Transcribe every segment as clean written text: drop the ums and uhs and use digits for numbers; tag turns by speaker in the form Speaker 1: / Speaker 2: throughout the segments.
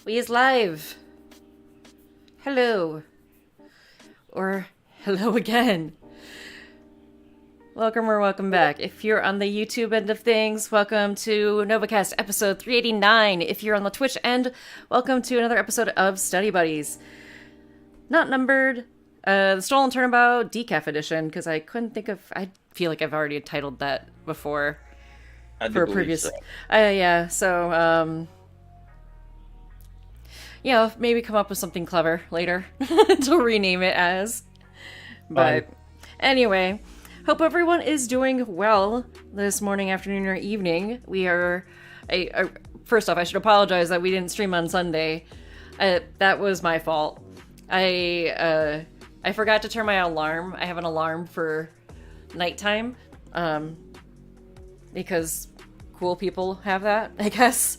Speaker 1: We is live. Hello. Or hello again. Welcome or welcome back. If you're on the YouTube end of things, welcome to Novakast episode 389. If you're on the Twitch end, welcome to another episode of Study Buddies. Not numbered. The Stolen Turnabout Decaf edition, because I couldn't think of... I feel like I've already titled that before. For a previous... Yeah, so, maybe come up with something clever later to rename it as. But anyway, hope everyone is doing well this morning, afternoon, or evening. We are... First off, I should apologize that we didn't stream on Sunday. That was my fault. I forgot to turn my alarm. I have an alarm for nighttime. Because cool people have that, I guess.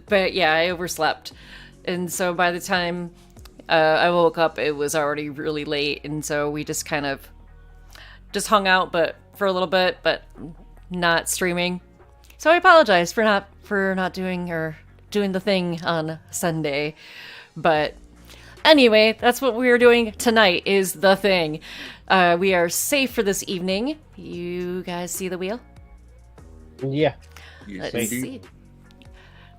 Speaker 1: But yeah, I overslept. And so by the time I woke up, it was already really late. And so we just kind of just hung out but for a little bit, but not streaming. So I apologize for not doing the thing on Sunday. But anyway, that's what we're doing tonight, is the thing. We are safe for this evening. You guys see the wheel?
Speaker 2: Yeah.
Speaker 1: Let's see.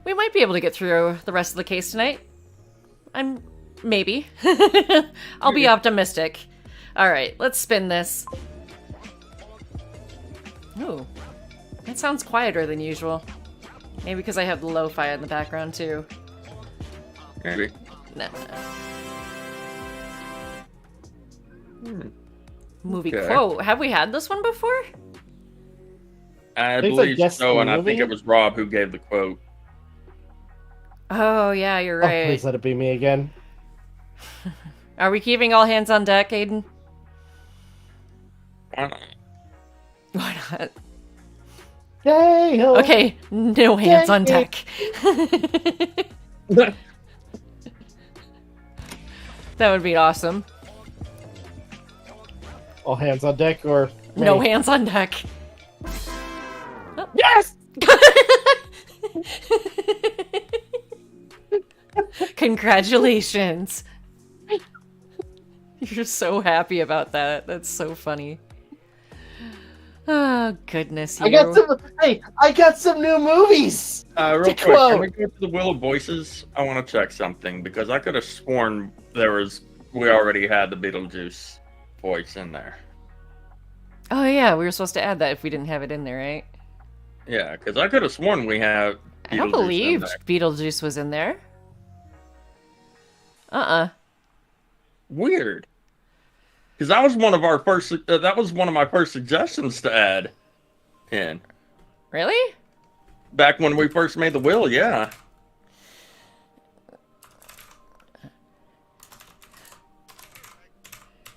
Speaker 1: We might be able to get through the rest of the case tonight. Maybe. I'll be optimistic. Alright, let's spin this. Ooh. That sounds quieter than usual. Maybe because I have the lo-fi in the background too.
Speaker 3: Maybe.
Speaker 1: Nah. Movie quote. Have we had this one before?
Speaker 3: I believe so, and I think it was Rob who gave the quote.
Speaker 1: Oh, yeah, you're right.
Speaker 2: Oh, please let it be me again.
Speaker 1: Are we keeping all hands on deck, Aden?
Speaker 3: Why not?
Speaker 1: Why not?
Speaker 2: Yay!
Speaker 1: Okay, no hands on deck. That would be awesome.
Speaker 2: All hands on deck, or
Speaker 1: no hands on deck.
Speaker 2: Oh. Yes!
Speaker 1: Congratulations. You're so happy about that. That's so funny. Oh, goodness.
Speaker 2: I got some new movies!
Speaker 3: Real quick, can we go to the Wheel of Voices? I want to check something, because I could have sworn we already had the Beetlejuice voice in there.
Speaker 1: Oh, yeah, we were supposed to add that if we didn't have it in there, right?
Speaker 3: Yeah, because I could have sworn we had Beetlejuice.
Speaker 1: I don't believe Beetlejuice was in there.
Speaker 3: Weird. Because that was one of our first. That was one of my first suggestions to add in.
Speaker 1: Really?
Speaker 3: Back when we first made the wheel, yeah.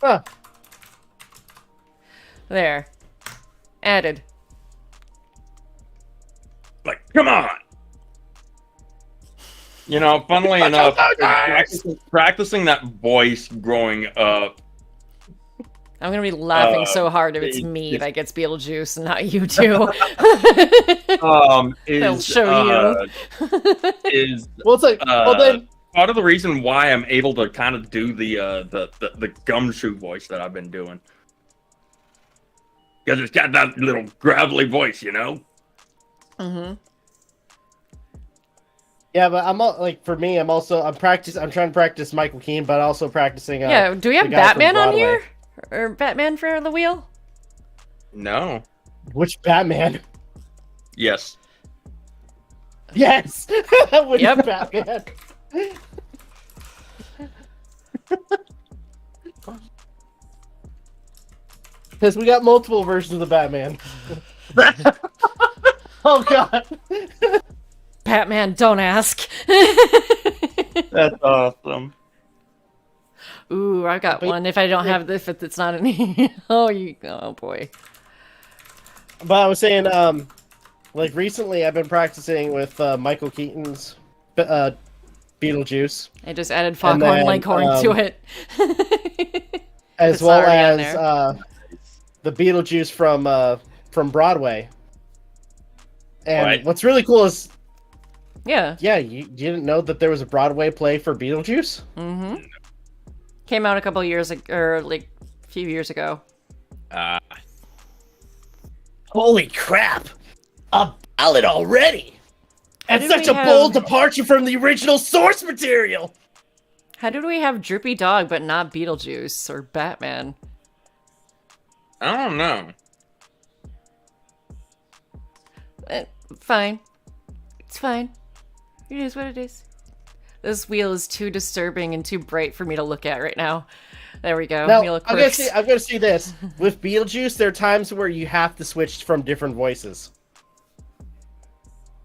Speaker 2: Huh.
Speaker 1: There. Added.
Speaker 3: Like, come on! You know, funnily enough, practicing that voice growing up.
Speaker 1: I'm gonna be laughing so hard if it's me that gets Beetlejuice and not you two. They'll show you.
Speaker 2: Well, it's like, then
Speaker 3: part of the reason why I'm able to kind of do the gumshoe voice that I've been doing, because it's got that little gravelly voice, you know.
Speaker 1: Mm-hmm.
Speaker 2: Yeah, but I'm trying to practice Michael Keane, but also practicing.
Speaker 1: Yeah, do we have Batman on here? Or Batman for the wheel?
Speaker 3: No.
Speaker 2: Which Batman?
Speaker 3: Yes.
Speaker 2: Yes. Which
Speaker 1: Yep.
Speaker 2: Batman? Because we got multiple versions of the Batman. Oh God.
Speaker 1: Batman, don't ask.
Speaker 3: That's awesome.
Speaker 1: Ooh, I got one. If I don't have this, if it's not any. Oh boy.
Speaker 2: But I was saying, like recently, I've been practicing with Michael Keaton's Beetlejuice.
Speaker 1: I just added Foghorn Leghorn to it.
Speaker 2: As well as the Beetlejuice from Broadway. And what's really cool is
Speaker 1: Yeah.
Speaker 2: Yeah, you didn't know that there was a Broadway play for Beetlejuice?
Speaker 1: Mm-hmm. Came out a couple years ago, or like a few years ago.
Speaker 2: Holy crap! A ballad already! And
Speaker 1: did
Speaker 2: such
Speaker 1: we
Speaker 2: a bold
Speaker 1: have-
Speaker 2: departure from the original source material!
Speaker 1: How did we have Droopy Dog but not Beetlejuice or Batman?
Speaker 3: I don't know.
Speaker 1: Fine. It's fine. It is what it is. This wheel is too disturbing and too bright for me to look at right now. There we go.
Speaker 2: Now,
Speaker 1: Wheel of
Speaker 2: I'm gonna
Speaker 1: Quirks.
Speaker 2: see this. With Beetlejuice, there are times where you have to switch from different voices.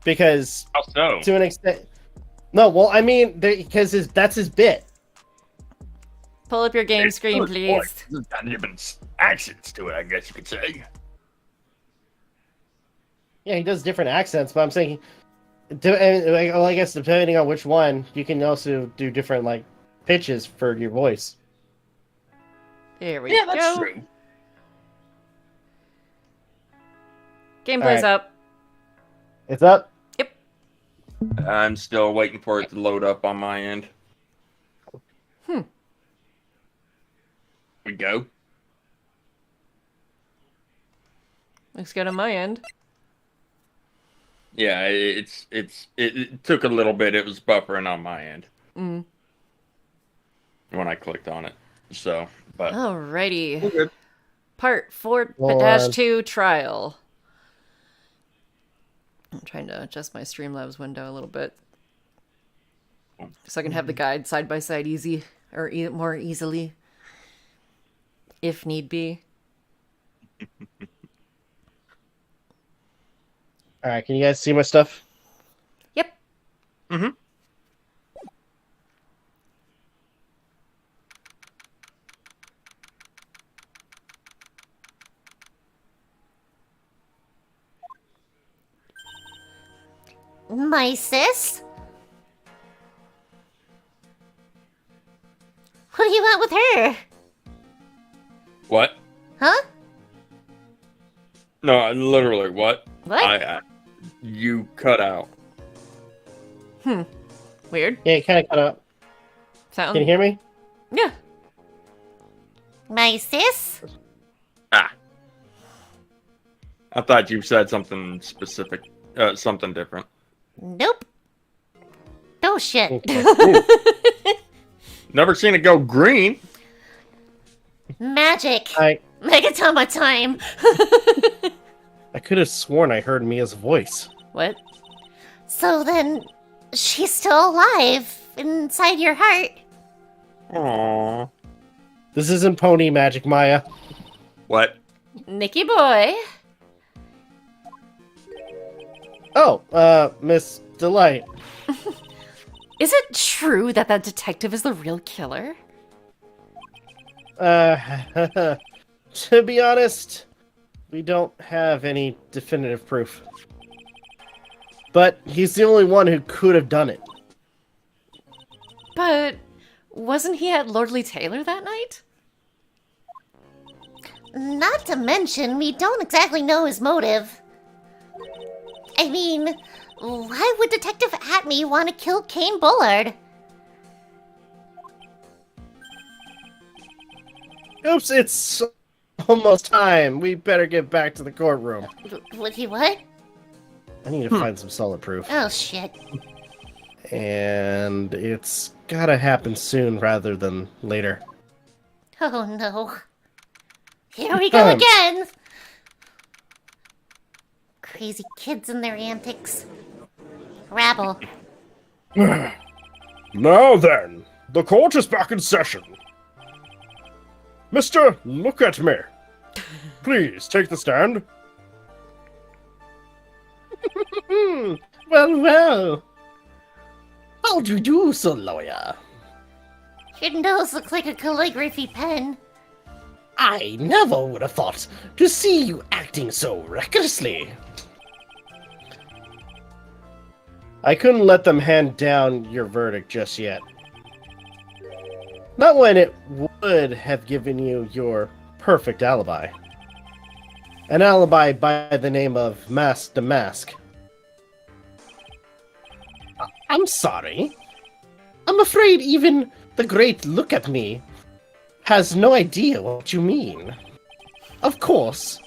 Speaker 2: Because,
Speaker 3: How so?
Speaker 2: to an extent... No, well, I mean, because that's his bit.
Speaker 1: Pull up your game screen, please.
Speaker 3: There's got different accents to it, I guess you could say.
Speaker 2: Yeah, he does different accents, but I'm saying... Well, I guess depending on which one, you can also do different, like, pitches for your voice.
Speaker 1: There we
Speaker 3: Yeah,
Speaker 1: go.
Speaker 3: that's true.
Speaker 1: Gameplay's
Speaker 2: Alright.
Speaker 1: up.
Speaker 2: It's up?
Speaker 1: Yep.
Speaker 3: I'm still waiting for it to load up on my end. We go.
Speaker 1: Looks good on my end.
Speaker 3: Yeah, it took a little bit. It was buffering on my end
Speaker 1: Mm.
Speaker 3: when I clicked on it. So, but
Speaker 1: Alrighty.
Speaker 3: we're good.
Speaker 1: Part
Speaker 2: Hold
Speaker 1: 4-2 trial. I'm trying to adjust my Streamlabs window a little bit. So I can have the guide side by side easy, or more easily. If need be.
Speaker 2: Alright, can you guys see my stuff?
Speaker 1: Yep.
Speaker 3: Mm-hmm.
Speaker 4: My sis? What do you want with her?
Speaker 3: What?
Speaker 4: Huh?
Speaker 3: No, literally, what?
Speaker 4: What?
Speaker 3: You cut out.
Speaker 1: Weird.
Speaker 2: Yeah, you kind of cut out.
Speaker 1: Sound?
Speaker 2: Can you hear me?
Speaker 1: Yeah.
Speaker 4: My sis?
Speaker 3: Ah. I thought you said something specific, something different.
Speaker 4: Nope. Oh shit.
Speaker 3: Never seen it go green.
Speaker 4: Magic.
Speaker 2: I
Speaker 4: Megatama time.
Speaker 2: could have sworn I heard Mia's voice.
Speaker 1: What?
Speaker 4: So then, she's still alive inside your heart.
Speaker 3: Aww.
Speaker 2: This isn't pony magic, Maya.
Speaker 3: What?
Speaker 1: Nicky boy.
Speaker 2: Oh, Miss Delight.
Speaker 1: Is it true that that detective is the real killer?
Speaker 2: To be honest, we don't have any definitive proof. But he's the only one who could have done it.
Speaker 1: But wasn't he at Lordly Taylor that night?
Speaker 4: Not to mention, we don't exactly know his motive. I mean, why would Detective Atme want to kill Kane Bullard?
Speaker 2: Oops, it's almost time. We better get back to the courtroom.
Speaker 4: Would he what?
Speaker 2: I need to find some solid proof.
Speaker 4: Oh shit.
Speaker 2: And it's gotta happen soon rather than later.
Speaker 4: Oh no. Here we go again! Crazy kids and their antics. Rabble.
Speaker 5: Now then, the court is back in session. Mister, look at me. Please take the stand.
Speaker 2: Well. How'd you do, so lawyer?
Speaker 4: Your nose looks like a calligraphy pen.
Speaker 2: I never would have thought to see you acting so recklessly. I couldn't let them hand down your verdict just yet. Not when it would have given you your perfect alibi. An alibi by the name of Mask the Mask. I'm sorry. I'm afraid even the great look at me has no idea what you mean. Of course,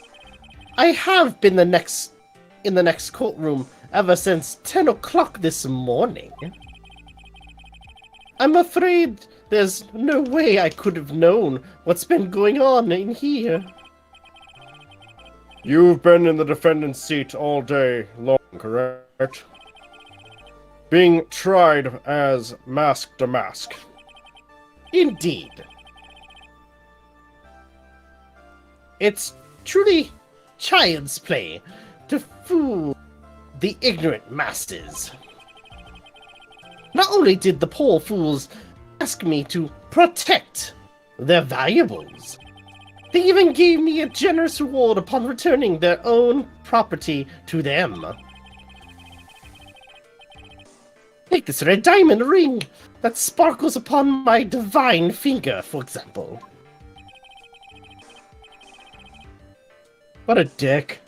Speaker 2: I have been in the next courtroom ever since 10 o'clock this morning. I'm afraid there's no way I could have known what's been going on in here.
Speaker 5: You've been in the defendant's seat all day long, correct? Being tried as mask to mask.
Speaker 2: Indeed. It's truly child's play to fool the ignorant masses. Not only did the poor fools ask me to protect their valuables, they even gave me a generous reward upon returning their own property to them. Take this red diamond ring that sparkles upon my divine finger, for example. What a dick.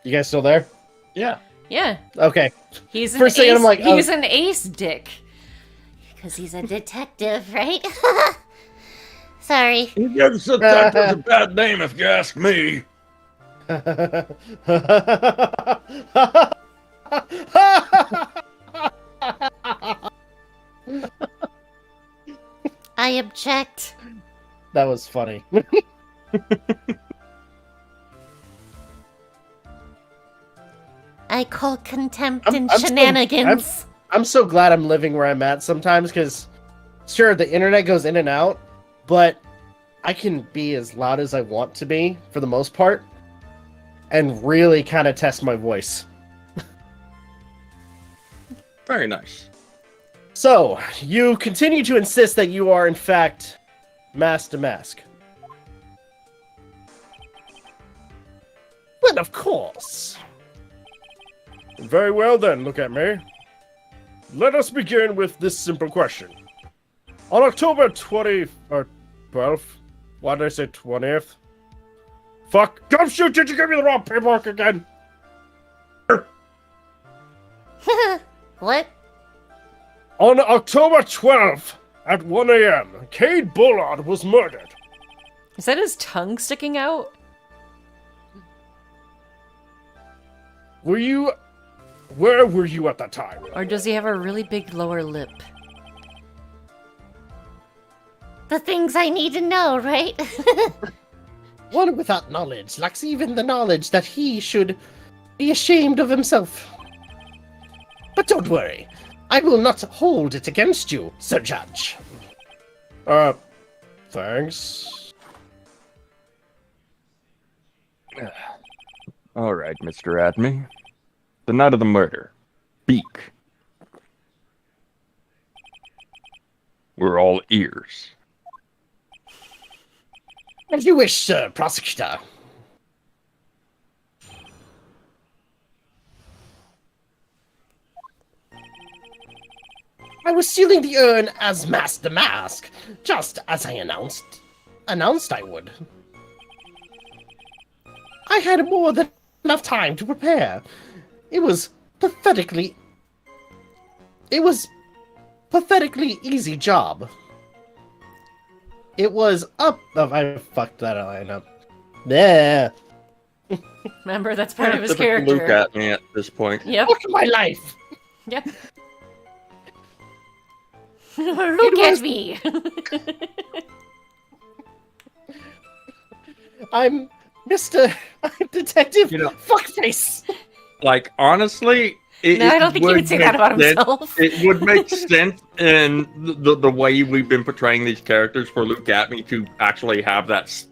Speaker 2: You guys still there?
Speaker 3: Yeah.
Speaker 1: Yeah.
Speaker 2: Okay.
Speaker 1: He's
Speaker 2: For a second, I'm like, oh.
Speaker 1: he's an ace dick.
Speaker 4: Because he's a detective, right? Sorry.
Speaker 3: He gives detectives a bad name, if you ask me.
Speaker 4: I object.
Speaker 2: That was funny.
Speaker 4: I call contempt
Speaker 2: I'm-
Speaker 4: and
Speaker 2: I'm still-
Speaker 4: shenanigans.
Speaker 2: I'm so glad I'm living where I'm at sometimes, because, sure, the internet goes in and out, but I can be as loud as I want to be, for the most part, and really kind of test my voice.
Speaker 3: Very nice.
Speaker 2: So, you continue to insist that you are, in fact, mask to mask. Well, of course.
Speaker 5: Very well then, look at me. Let us begin with this simple question. On October 20th, or 12th, why did I say 20th? Fuck, shoot, did you give me the wrong paperwork again?
Speaker 4: What?
Speaker 5: On October 12th, at 1 a.m., Cade Bullard was murdered.
Speaker 1: Is that his tongue sticking out?
Speaker 5: Where were you at that time?
Speaker 1: Or does he have a really big lower lip?
Speaker 4: The things I need to know, right?
Speaker 2: One without knowledge lacks even the knowledge that he should be ashamed of himself. But don't worry, I will not hold it against you, Sir Judge.
Speaker 5: Thanks.
Speaker 3: All right, Mr. Adme. The night of the murder. Speak. We're all ears.
Speaker 2: As you wish, Sir Prosecutor. I was sealing the urn as Master Mask, just as I announced I would. I had more than enough time to prepare. It was pathetically easy job. It was up. Oh, I fucked that line up. Yeah.
Speaker 1: Remember, that's part of his
Speaker 3: Typical
Speaker 1: character.
Speaker 3: Luke at me at this point.
Speaker 1: Yep.
Speaker 2: Fuck my life.
Speaker 1: Yep.
Speaker 4: Look at me.
Speaker 2: I'm Mr. Detective
Speaker 3: You know-
Speaker 2: Fuckface.
Speaker 3: Like, honestly,
Speaker 1: No, I don't think he would say that about
Speaker 3: sense-
Speaker 1: himself.
Speaker 3: It would make sense in the way we've been portraying these characters for Luke Atme to actually have that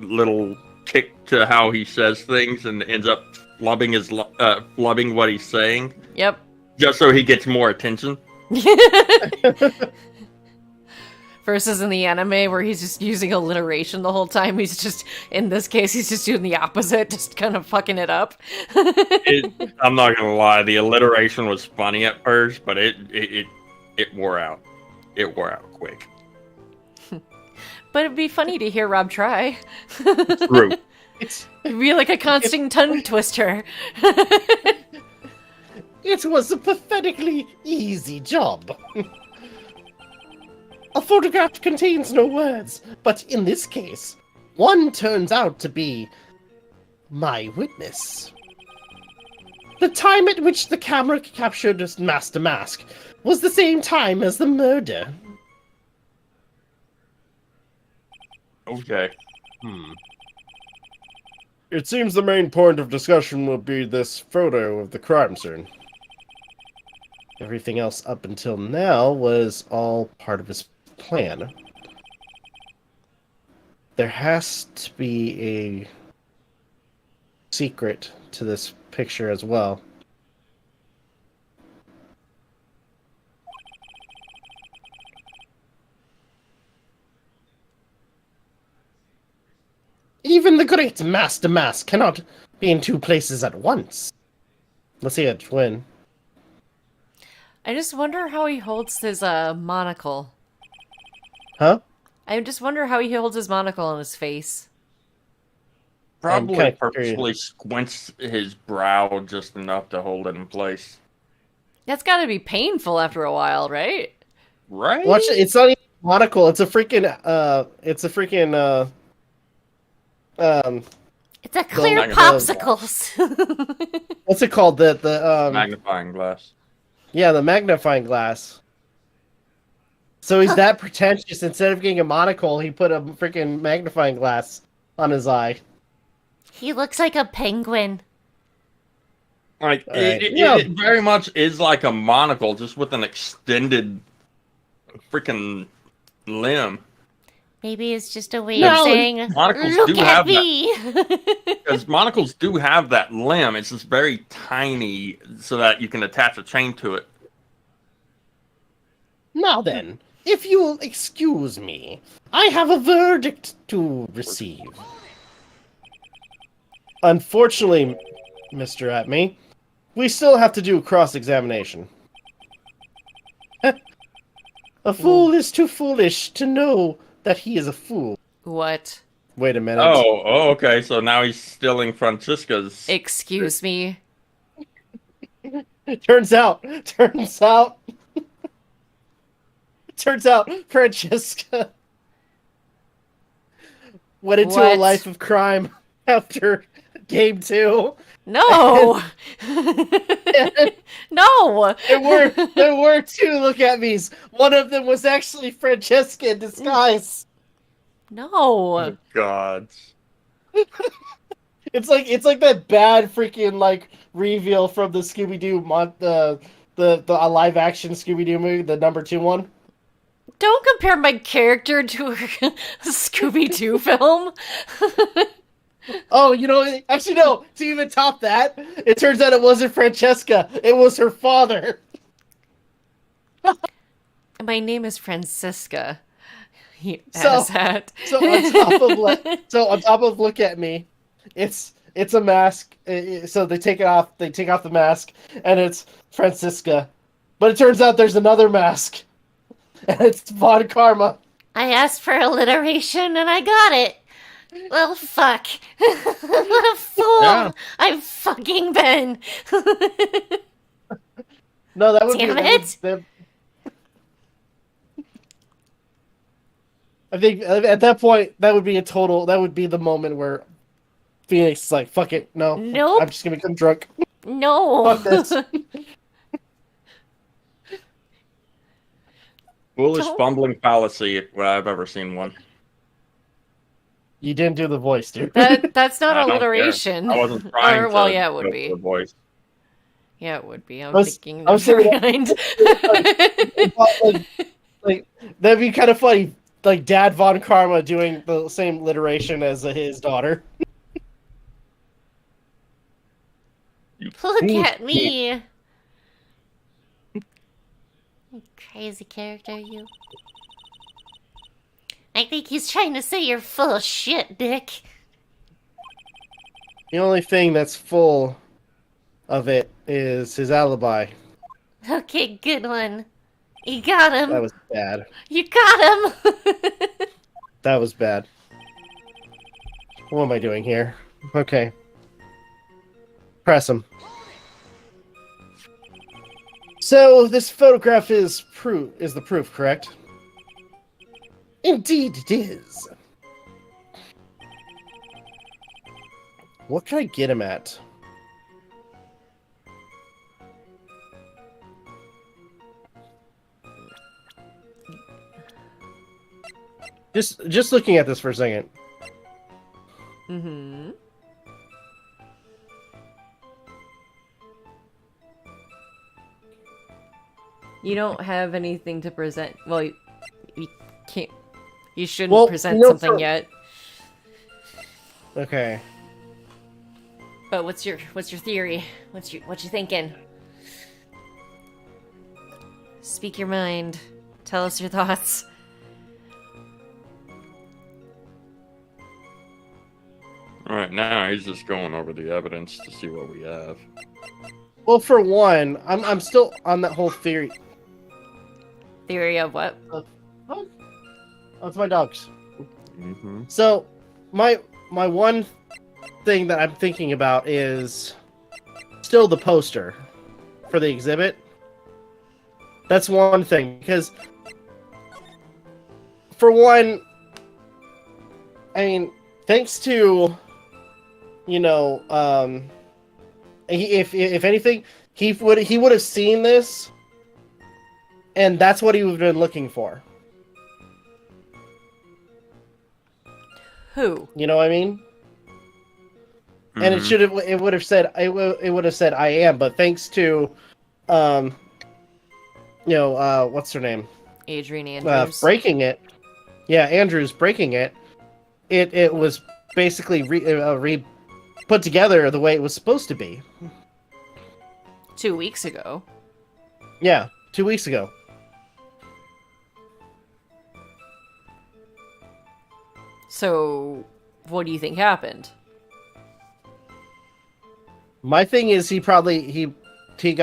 Speaker 3: little kick to how he says things and ends up flubbing what he's saying,
Speaker 1: Yep.
Speaker 3: just so he gets more attention.
Speaker 1: Versus in the anime where he's just using alliteration the whole time. He's just, in this case, he's just doing the opposite, just kind of fucking it up.
Speaker 3: I'm not gonna lie, the alliteration was funny at first, but it wore out. It wore out quick.
Speaker 1: But it'd be funny to hear Rob try.
Speaker 3: True.
Speaker 2: It's,
Speaker 1: It'd be like a constant tongue twister.
Speaker 2: it was a pathetically easy job. A photograph contains no words, but in this case, one turns out to be my witness. The time at which the camera captured Master Mask was the same time as the murder.
Speaker 3: Okay.
Speaker 5: It seems the main point of discussion will be this photo of the crime scene.
Speaker 2: Everything else up until now was all part of his plan. There has to be a secret to this picture as well. Even the great Master Mask cannot be in two places at once. Let's see a twin.
Speaker 1: I just wonder how he holds his monocle.
Speaker 2: Huh?
Speaker 1: I just wonder how he holds his monocle on his face.
Speaker 3: Probably
Speaker 2: kinda
Speaker 3: purposely squints his brow just enough to hold it in place.
Speaker 1: That's got to be painful after a while, right?
Speaker 3: Right?
Speaker 2: Watch it. It's not even a monocle. It's a freaking.
Speaker 4: It's a clear
Speaker 3: magnifying
Speaker 4: popsicles.
Speaker 2: What's it called? The
Speaker 3: magnifying glass.
Speaker 2: Yeah, the magnifying glass. So he's that pretentious. Instead of getting a monocle, he put a freaking magnifying glass on his eye.
Speaker 4: He looks like a penguin.
Speaker 3: Like
Speaker 2: Alright.
Speaker 3: it very much is like a monocle, just with an extended freaking limb.
Speaker 4: Maybe it's just a way
Speaker 2: No,
Speaker 4: of saying,
Speaker 3: monocles
Speaker 4: look
Speaker 3: do
Speaker 4: at
Speaker 3: have
Speaker 4: me.
Speaker 3: Because monocles do have that limb. It's just very tiny, so that you can attach a chain to it.
Speaker 2: Now then, if you'll excuse me, I have a verdict to receive. Unfortunately, Mr. Atme, we still have to do cross-examination. A fool is too foolish to know that he is a fool.
Speaker 1: What?
Speaker 2: Wait a minute.
Speaker 3: Oh, okay. So now he's stealing Francisca's.
Speaker 1: Excuse me?
Speaker 2: Turns out, Francesca went into a
Speaker 1: What?
Speaker 2: life of crime after game 2.
Speaker 1: No! No!
Speaker 2: There were 2 look at me's. One of them was actually Francesca in disguise.
Speaker 1: No!
Speaker 3: Oh, God.
Speaker 2: It's like that bad freaking like reveal from the Scooby-Doo the live action Scooby-Doo movie, the number 2 one.
Speaker 1: Don't compare my character to a Scooby-Doo film.
Speaker 2: Oh, you know, actually no, to even top that, it turns out it wasn't Francesca, it was her father.
Speaker 1: My name is Francisca. You
Speaker 2: So-
Speaker 1: asshat.
Speaker 2: So on top of look at me, it's a mask. So they take off the mask, and it's Francisca. But it turns out there's another mask, and it's Von Karma.
Speaker 4: I asked for alliteration and I got it. Well, fuck. What a fool
Speaker 3: Yeah.
Speaker 4: I've fucking been.
Speaker 2: No, that would
Speaker 4: Damn
Speaker 2: be
Speaker 4: it.
Speaker 2: I think at that point that would be the moment where Phoenix is like, fuck it, no.
Speaker 4: Nope.
Speaker 2: I'm just gonna become drunk.
Speaker 4: No.
Speaker 2: Fuck this.
Speaker 3: Foolish
Speaker 1: Don't-
Speaker 3: fumbling fallacy if I've ever seen one.
Speaker 2: You didn't do the voice, dude.
Speaker 1: That's not
Speaker 3: I don't care.
Speaker 1: alliteration.
Speaker 3: I wasn't trying
Speaker 1: Or,
Speaker 3: to.
Speaker 1: well, yeah, it would
Speaker 3: go
Speaker 1: be.
Speaker 3: for the voice.
Speaker 1: Yeah, it would be. I'm
Speaker 2: was-
Speaker 1: thinking
Speaker 2: I was thinking
Speaker 1: behind.
Speaker 2: like that'd be kind of funny. Like Dad Von Karma doing the same alliteration as his daughter.
Speaker 4: Look at me. You crazy character, you. I think he's trying to say you're full of shit, Dick.
Speaker 2: The only thing that's full of it is his alibi.
Speaker 4: Okay, good one. You got him.
Speaker 2: That was bad.
Speaker 4: You got him.
Speaker 2: That was bad. What am I doing here? Okay. Press him. So this photograph is the proof, correct? Indeed it is. What can I get him at? Just looking at this for a second.
Speaker 1: Mm-hmm. You don't have anything to present. Well, you can't. You shouldn't present something yet.
Speaker 2: Okay.
Speaker 1: But what's your theory? What you thinking? Speak your mind. Tell us your thoughts.
Speaker 3: All right, now he's just going over the evidence to see what we have.
Speaker 2: Well, for one, I'm still on that whole theory.
Speaker 1: Theory of what?
Speaker 2: Oh, it's my dogs.
Speaker 3: Mm-hmm.
Speaker 2: So, my one thing that I'm thinking about is still the poster for the exhibit. That's one thing, because for one, I mean, thanks to, you know, if anything, he would have seen this, and that's what he would have been looking for.
Speaker 1: Who?
Speaker 2: You know what I mean?
Speaker 3: Mm-hmm.
Speaker 2: And it would have said I am, but thanks to what's her name?
Speaker 1: Adrian Andrews.
Speaker 2: Breaking it. Yeah, Andrews breaking it. It was basically put together the way it was supposed to be.
Speaker 1: 2 weeks ago.
Speaker 2: Yeah, 2 weeks ago.
Speaker 1: So, what do you think happened?
Speaker 2: My thing is he got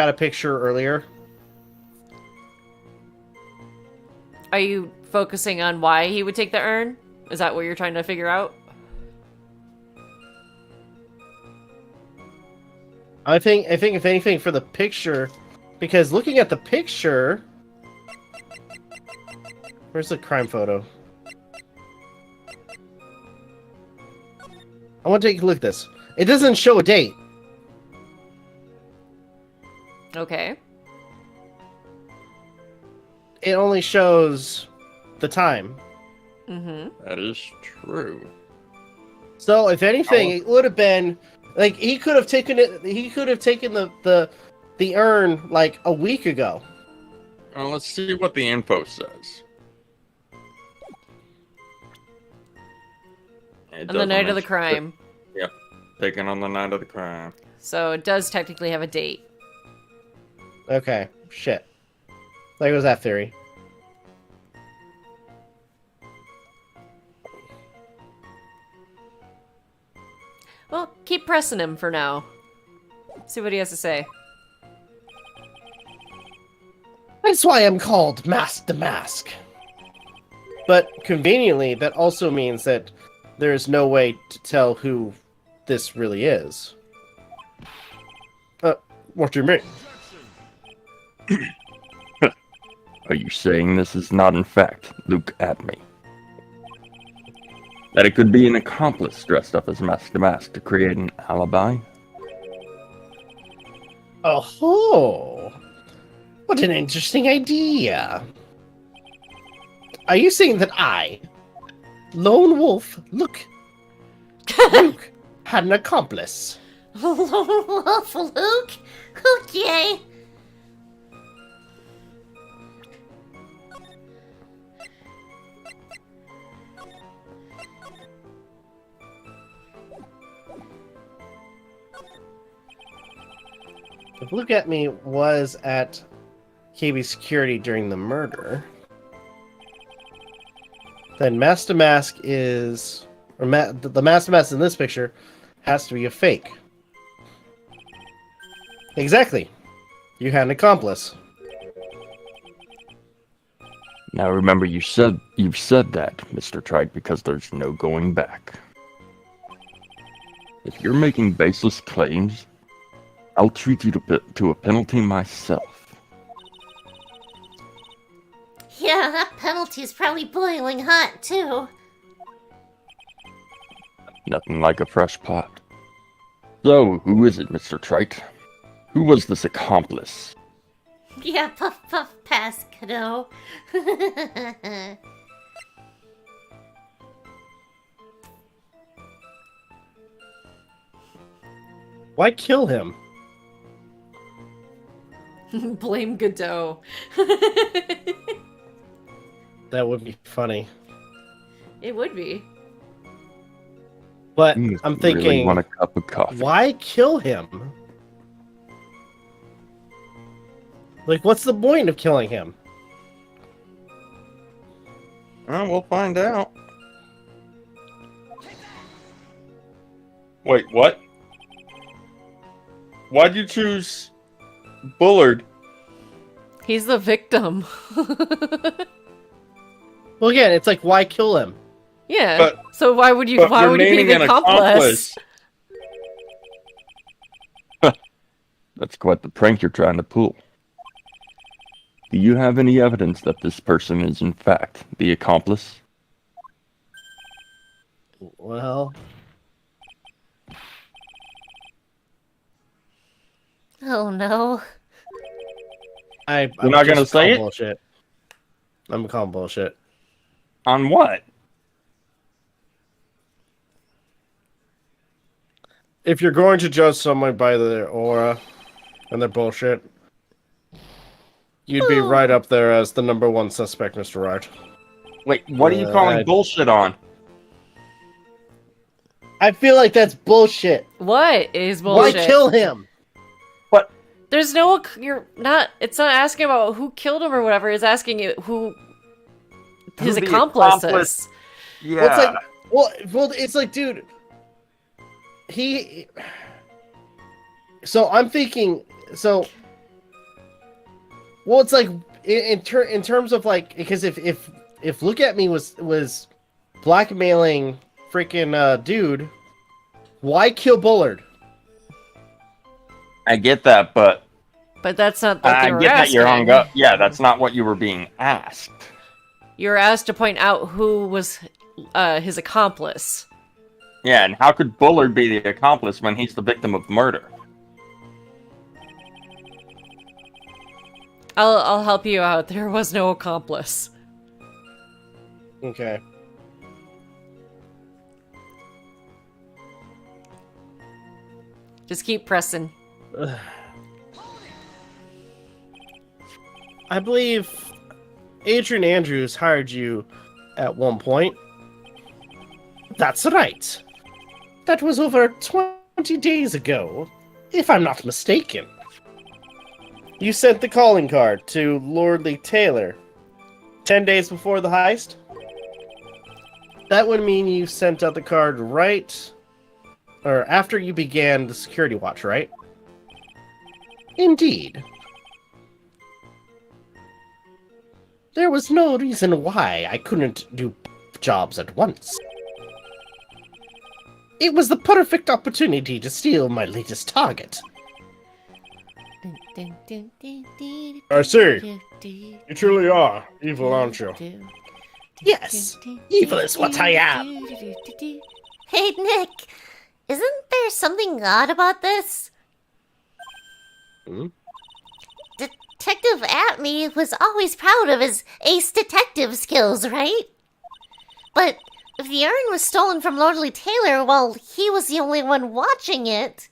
Speaker 2: a picture earlier.
Speaker 1: Are you focusing on why he would take the urn? Is that what you're trying to figure out?
Speaker 2: I think if anything for the picture, because looking at the picture, where's the crime photo? I want to take a look at this. It doesn't show a date.
Speaker 1: Okay.
Speaker 2: It only shows the time.
Speaker 1: Mm-hmm.
Speaker 3: That is true.
Speaker 2: So if anything, it would have been like he could have taken it. He could have taken the urn like a week ago.
Speaker 3: Well, let's see what the info says.
Speaker 1: On the night of the crime.
Speaker 3: Yep. Taken on the night of the crime.
Speaker 1: So it does technically have a date.
Speaker 2: Okay, shit. Like, was that theory?
Speaker 1: Well, keep pressing him for now. See what he has to say.
Speaker 2: That's why I'm called Mask the Mask. But conveniently, that also means that there's no way to tell who this really is. What do you mean?
Speaker 3: Are you saying this is not in fact Luke at me? That it could be an accomplice dressed up as Mask the Mask to create an alibi?
Speaker 2: Oh, what an interesting idea. Are you saying that I, Lone Wolf, Luke, had an accomplice?
Speaker 4: Wolf Luke? Okay.
Speaker 2: If Look at Me was at KB Security during the murder, then Mask to Mask is... Or the Mask to Mask in this picture has to be a fake. Exactly. You had an accomplice.
Speaker 3: Now remember, you've said that, Mr. Trike, because there's no going back. If you're making baseless claims, I'll treat you to a penalty myself.
Speaker 4: Yeah, that penalty's probably boiling hot, too.
Speaker 3: Nothing like a fresh pot. So, who is it, Mr. Trite? Who was this accomplice?
Speaker 4: Yeah, puff puff pass, kiddo.
Speaker 2: Why kill him?
Speaker 1: Blame Godot.
Speaker 2: That would be funny.
Speaker 1: It would be.
Speaker 2: But
Speaker 3: You
Speaker 2: I'm
Speaker 3: really
Speaker 2: thinking,
Speaker 3: want a cup of coffee.
Speaker 2: why kill him? Like, what's the point of killing him?
Speaker 3: We'll find out. Wait, what? Why'd you choose Bullard?
Speaker 1: He's the victim.
Speaker 2: Well, again, it's like, why kill him?
Speaker 1: Yeah.
Speaker 3: But-
Speaker 1: so why would you?
Speaker 3: but
Speaker 1: Why would you be
Speaker 3: remaining
Speaker 1: the
Speaker 3: an
Speaker 1: accomplice?
Speaker 3: That's quite the prank you're trying to pull. Do you have any evidence that this person is in fact the accomplice?
Speaker 2: Well,
Speaker 4: Oh no.
Speaker 2: I'm
Speaker 3: not gonna
Speaker 2: just
Speaker 3: say
Speaker 2: calling
Speaker 3: it?
Speaker 2: Bullshit. I'm calling bullshit.
Speaker 3: On what?
Speaker 5: If you're going to judge someone by their aura and their bullshit, you'd be right up there as the number one suspect, Mr. Wright.
Speaker 3: Wait, what are you calling
Speaker 2: I-
Speaker 3: bullshit on?
Speaker 2: I feel like that's bullshit.
Speaker 1: What is bullshit?
Speaker 2: Why kill him?
Speaker 1: There's no. You're not. It's not asking about who killed him or whatever. It's asking you who his
Speaker 3: the
Speaker 1: accomplice
Speaker 3: accomplice-
Speaker 1: is.
Speaker 3: Yeah.
Speaker 2: Well, it's like, well, it's like, dude, he. So I'm thinking, so. Well, it's like in terms of like, because if Look at Me was blackmailing freaking dude, why kill Bullard?
Speaker 3: I get that, but
Speaker 1: But that's not what
Speaker 3: I
Speaker 1: they were
Speaker 3: get that
Speaker 1: asking.
Speaker 3: you're hung up. Yeah, that's not what you were being asked.
Speaker 1: You were asked to point out who was his accomplice.
Speaker 3: Yeah, and how could Bullard be the accomplice when he's the victim of murder?
Speaker 1: I'll help you out. There was no accomplice.
Speaker 2: Okay.
Speaker 1: Just keep pressing.
Speaker 2: I believe Adrian Andrews hired you at one point. That's right. That was over 20 days ago, if I'm not mistaken. You sent the calling card to Lordly Taylor 10 days before the heist? That would mean you sent out the card right, or after you began the security watch, right? Indeed. There was no reason why I couldn't do jobs at once. It was the perfect opportunity to steal my latest target.
Speaker 5: I see. You truly are evil, aren't you?
Speaker 2: Yes, evil is what I am.
Speaker 4: Hey, Nick, isn't there something odd about this?
Speaker 2: Hmm?
Speaker 4: Detective Atme was always proud of his ace detective skills, right? But if the urn was stolen from Lordly Taylor while he was the only one watching it,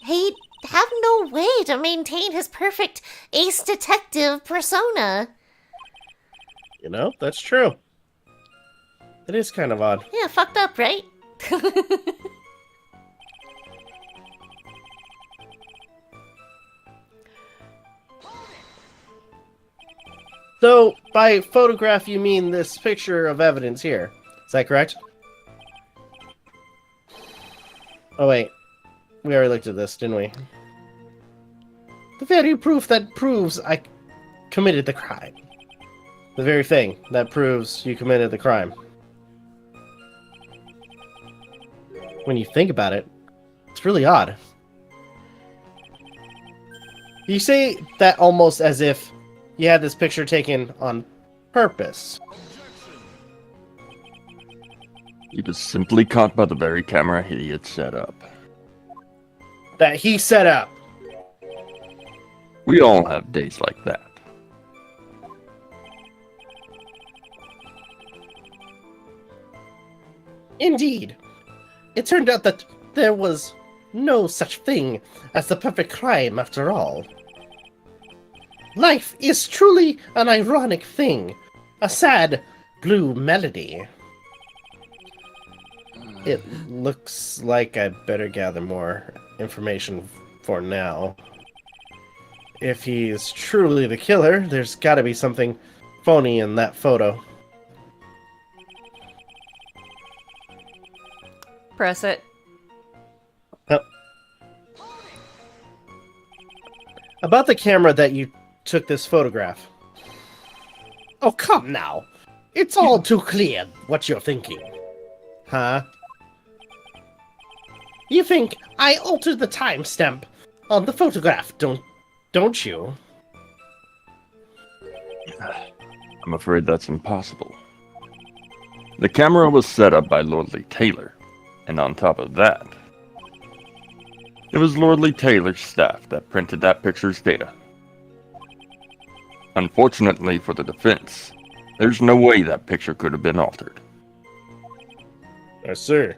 Speaker 4: he'd have no way to maintain his perfect ace detective persona.
Speaker 2: You know, that's true. It is kind of odd.
Speaker 4: Yeah, fucked up, right?
Speaker 2: So, by photograph, you mean this picture of evidence here. Is that correct? Oh, wait. We already looked at this, didn't we? The very proof that proves I committed the crime. The very thing that proves you committed the crime. when you think about it. It's really odd. You say that almost as if you had this picture taken on purpose.
Speaker 3: He was simply caught by the very camera he had set up.
Speaker 2: That he set up.
Speaker 3: We all have days like that.
Speaker 2: Indeed. It turned out that there was no such thing as the perfect crime after all. Life is truly an ironic thing. A sad blue melody. It looks like I better gather more information for now. If he's truly the killer, there's gotta be something phony in that photo.
Speaker 1: Press it.
Speaker 2: Oh. About the camera that you took this photograph. Oh, come now. It's all too clear what you're thinking. Huh? You think I altered the timestamp on the photograph, don't you?
Speaker 3: I'm afraid that's impossible. The camera was set up by Lordly Taylor, and on top of that, it was Lordly Taylor's staff that printed that picture's data. Unfortunately for the defense, there's no way that picture could have been altered.
Speaker 5: I see.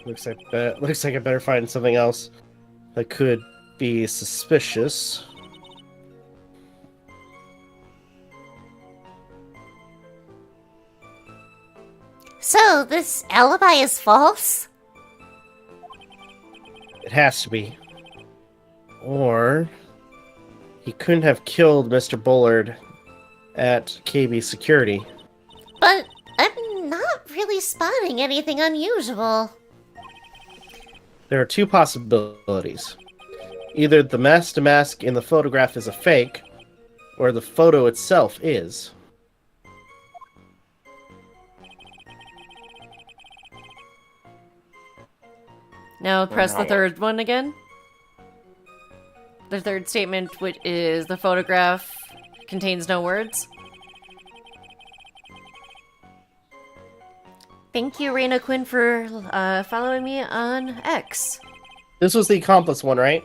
Speaker 2: Looks like I better find something else that could be suspicious.
Speaker 4: So, this alibi is false?
Speaker 2: It has to be. Or he couldn't have killed Mr. Bullard at KB Security.
Speaker 4: But I'm not really spotting anything unusual.
Speaker 2: There are two possibilities. Either the mask in the photograph is a fake, or the photo itself is.
Speaker 1: Now press the third one again. The third statement, which is the photograph contains no words. Thank you, Raina Quinn, for following me on X.
Speaker 2: This was the accomplice one, right?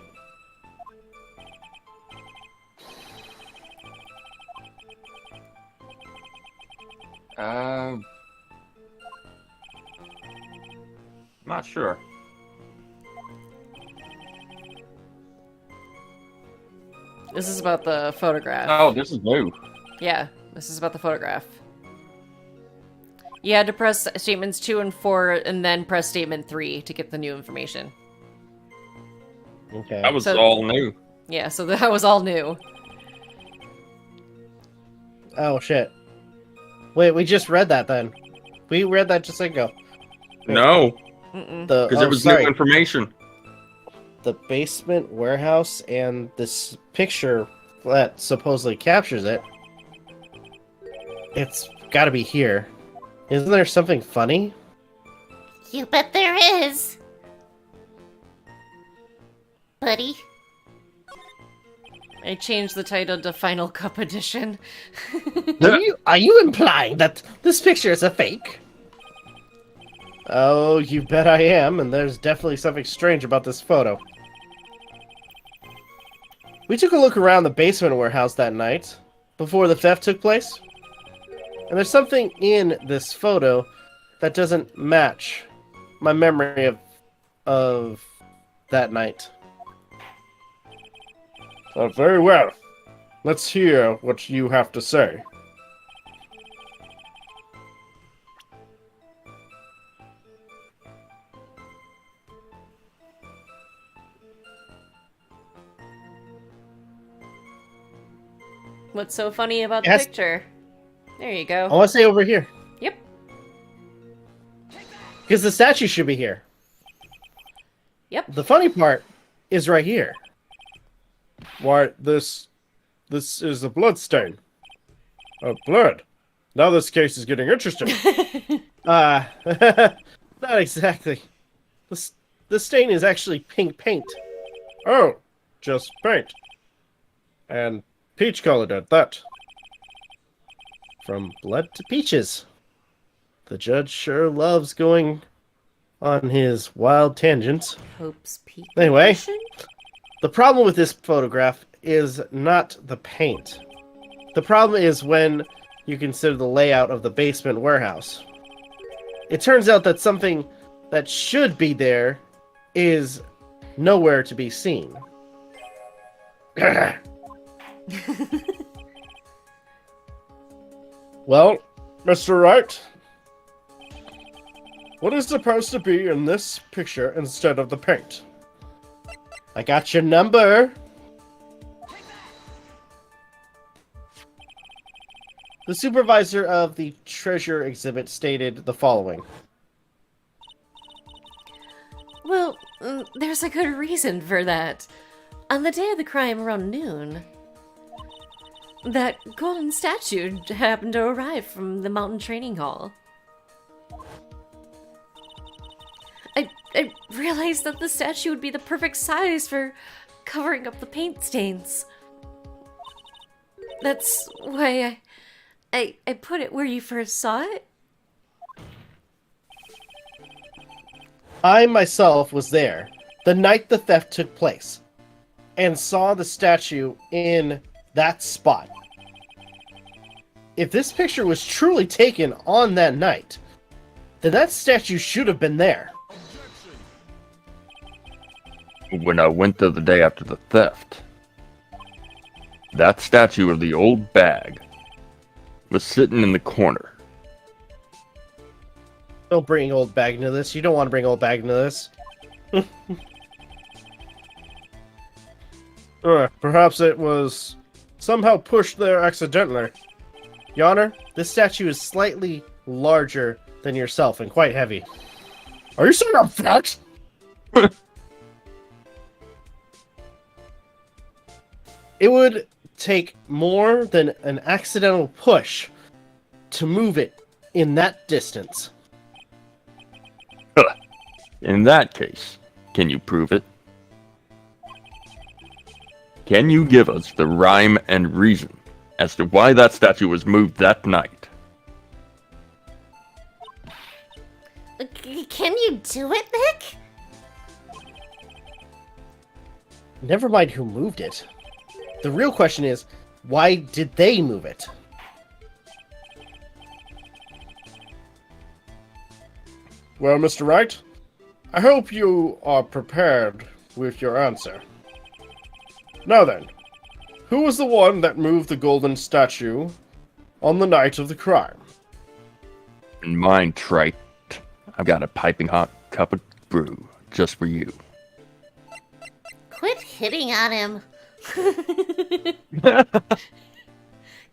Speaker 3: Not sure.
Speaker 1: This is about the photograph.
Speaker 3: Oh, this is new.
Speaker 1: Yeah, this is about the photograph. You had to press statements 2 and 4 and then press statement 3 to get the new information.
Speaker 2: Okay.
Speaker 3: That was all new.
Speaker 1: Yeah, so that was all new.
Speaker 2: Oh, shit. Wait, we just read that then. We read that just a second ago.
Speaker 3: No,
Speaker 1: Mm-mm.
Speaker 3: because it was
Speaker 2: sorry.
Speaker 3: new information.
Speaker 2: The basement warehouse and this picture that supposedly captures it. It's gotta be here. Isn't there something funny?
Speaker 4: You bet there is. Buddy.
Speaker 1: I changed the title to Final Cup Edition.
Speaker 2: Are you implying that this picture is a fake? Oh, you bet I am, and there's definitely something strange about this photo. We took a look around the basement warehouse that night, before the theft took place. And there's something in this photo that doesn't match my memory of that night.
Speaker 5: Very well. Let's hear what you have to say.
Speaker 1: What's so funny about the
Speaker 2: Yes.
Speaker 1: picture? There you
Speaker 2: I
Speaker 1: go.
Speaker 2: want to say over here.
Speaker 1: Yep.
Speaker 2: Because the statue should be here.
Speaker 1: Yep.
Speaker 2: The funny part is right here.
Speaker 5: Why, this is a blood stain. Blood. Now this case is getting interesting.
Speaker 2: Not exactly. The stain is actually pink paint.
Speaker 5: Oh, just paint. And peach colored at that.
Speaker 2: From blood to peaches. The judge sure loves going on his wild tangents.
Speaker 1: Hope's Peak.
Speaker 2: Anyway.
Speaker 1: Edition?
Speaker 2: The problem with this photograph is not the paint. The problem is when you consider the layout of the basement warehouse. It turns out that something that should be there is nowhere to be seen.
Speaker 5: Well, Mr. Wright, what is supposed to be in this picture instead of the paint?
Speaker 2: I got your number. The supervisor of the treasure exhibit stated the following.
Speaker 1: Well, there's a good reason for that. On the day of the crime around noon, that golden statue happened to arrive from the mountain training hall. I realized that the statue would be the perfect size for covering up the paint stains. That's why I put it where you first saw it.
Speaker 2: I myself was there the night the theft took place and saw the statue in that spot. If this picture was truly taken on that night, then that statue should have been there.
Speaker 3: When I went there the day after the theft, that statue of the old bag was sitting in the corner.
Speaker 2: Don't bring old bag into this. You don't want to bring old bag into this.
Speaker 5: Perhaps it was somehow pushed there accidentally.
Speaker 2: Your Honor, this statue is slightly larger than yourself and quite heavy.
Speaker 5: Are you saying I'm fat?
Speaker 2: It would take more than an accidental push to move it in that distance.
Speaker 3: In that case, can you prove it? Can you give us the rhyme and reason as to why that statue was moved that night?
Speaker 4: Can you do it, Nick?
Speaker 2: Never mind who moved it. The real question is, why did they move it?
Speaker 5: Well, Mr. Wright, I hope you are prepared with your answer. Now then, who was the one that moved the golden statue on the night of the crime?
Speaker 3: In mine, trite, I've got a piping hot cup of brew just for you.
Speaker 4: Quit hitting on him.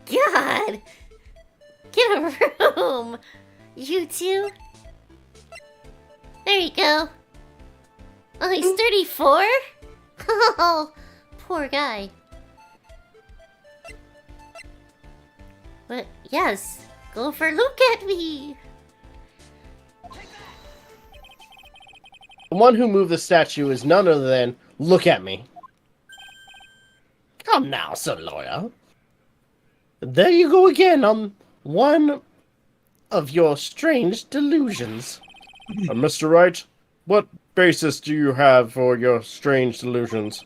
Speaker 4: God! Get a room! You two? There you go. Oh, he's 34? Oh, poor guy. But yes, go for look at me!
Speaker 2: The one who moved the statue is none other than Look At Me. Come now, Sir Lawyer. There you go again on one of your strange delusions.
Speaker 5: Mr. Wright, what basis do you have for your strange delusions?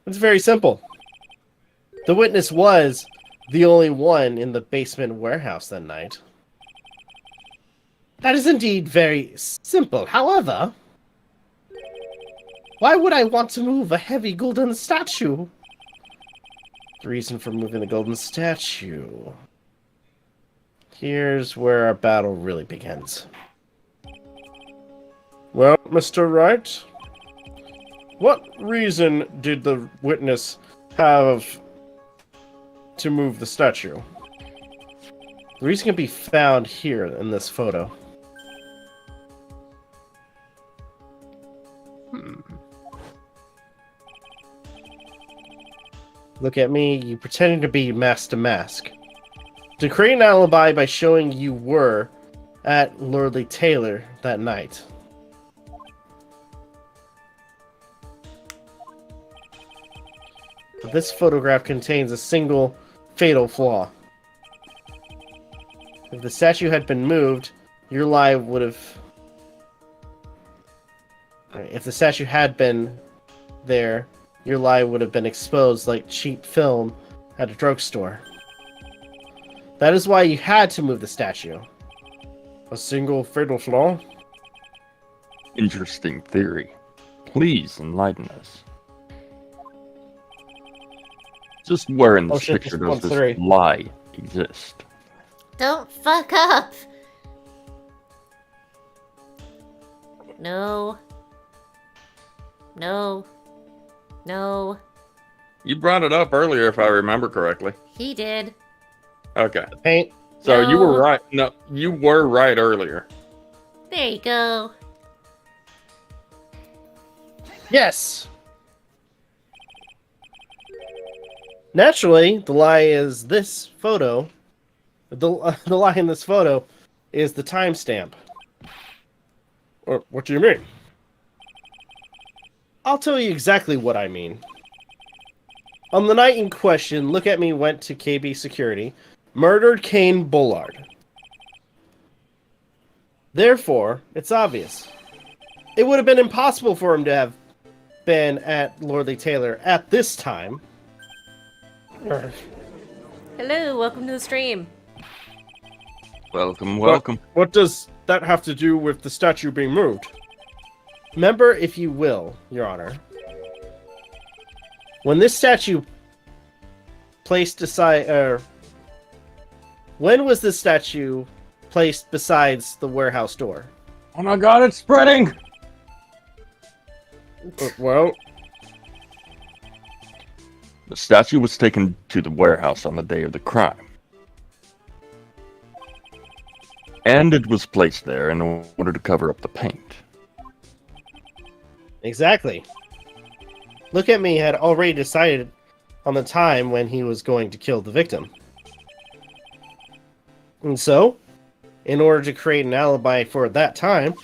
Speaker 2: It's very simple. The witness was the only one in the basement warehouse that night. That is indeed very simple. However, why would I want to move a heavy golden statue? The reason for moving the golden statue. Here's where our battle really begins.
Speaker 5: Well, Mr. Wright, what reason did the witness have to move the statue?
Speaker 2: The reason can be found here in this photo. Look at me, you pretending to be mask to mask. To create an alibi by showing you were at Lordly Taylor that night. But this photograph contains a single fatal flaw. If the statue had been moved, your lie would have... If the statue had been there, your lie would have been exposed like cheap film at a drugstore. That is why you had to move the statue.
Speaker 5: A single fatal flaw?
Speaker 3: Interesting theory. Please enlighten us. Just where in this picture does this lie exist?
Speaker 4: Don't fuck up. No. No. No.
Speaker 3: You brought it up earlier, if I remember correctly.
Speaker 4: He did.
Speaker 3: Okay.
Speaker 2: Paint.
Speaker 3: So
Speaker 4: No.
Speaker 3: you were right. No, you were right earlier.
Speaker 4: There you go.
Speaker 2: Yes! Naturally, the lie is this photo. The lie in this photo is the timestamp.
Speaker 5: What do you mean?
Speaker 2: I'll tell you exactly what I mean. On the night in question, Look at Me went to KB Security, murdered Kane Bullard. Therefore, it's obvious. It would have been impossible for him to have been at Lordly Taylor at this time.
Speaker 1: Hello, welcome to the stream.
Speaker 3: Welcome, welcome.
Speaker 5: What does that have to do with the statue being moved?
Speaker 2: Remember, if you will, Your Honor, when this statue placed aside, when was this statue placed besides the warehouse door?
Speaker 3: Oh my god, it's spreading!
Speaker 5: Well,
Speaker 3: The statue was taken to the warehouse on the day of the crime. And it was placed there in order to cover up the paint.
Speaker 2: Exactly. Look at Me had already decided on the time when he was going to kill the victim. And so, in order to create an alibi for that time,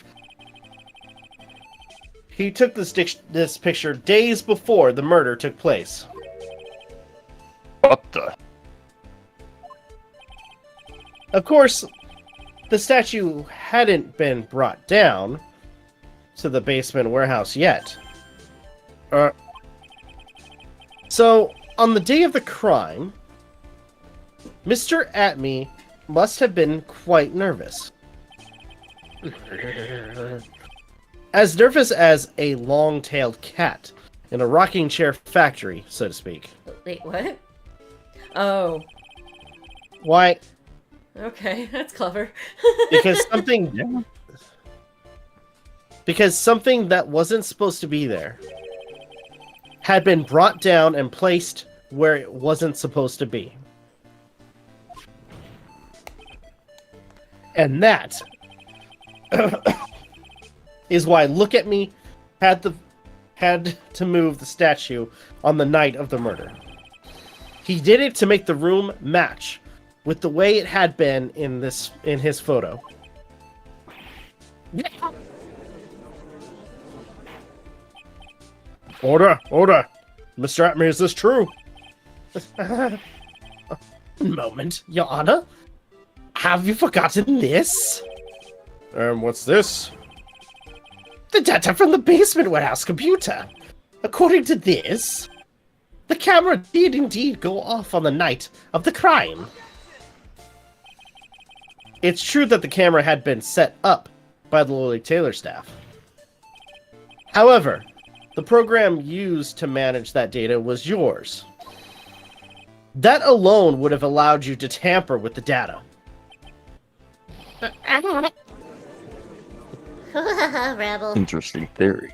Speaker 2: he took this picture days before the murder took place.
Speaker 3: What the?
Speaker 2: Of course, the statue hadn't been brought down to the basement warehouse yet. So, on the day of the crime, Mr. Atme must have been quite nervous. As nervous as a long-tailed cat in a rocking chair factory, so to speak.
Speaker 1: Wait, what? Oh,
Speaker 2: Why?
Speaker 1: okay, that's clever.
Speaker 2: Because something that wasn't supposed to be there had been brought down and placed where it wasn't supposed to be. And that is why Look at Me had to move the statue on the night of the murder. He did it to make the room match with the way it had been in his photo.
Speaker 5: Order! Mr. Atme, is this true?
Speaker 2: One moment, Your Honor. Have you forgotten this?
Speaker 5: What's this?
Speaker 2: The data from the basement warehouse computer. According to this, the camera did indeed go off on the night of the crime. It's true that the camera had been set up by the Lordly Taylor staff. However, the program used to manage that data was yours. That alone would have allowed you to tamper with the data.
Speaker 4: Rebel.
Speaker 3: Interesting theory.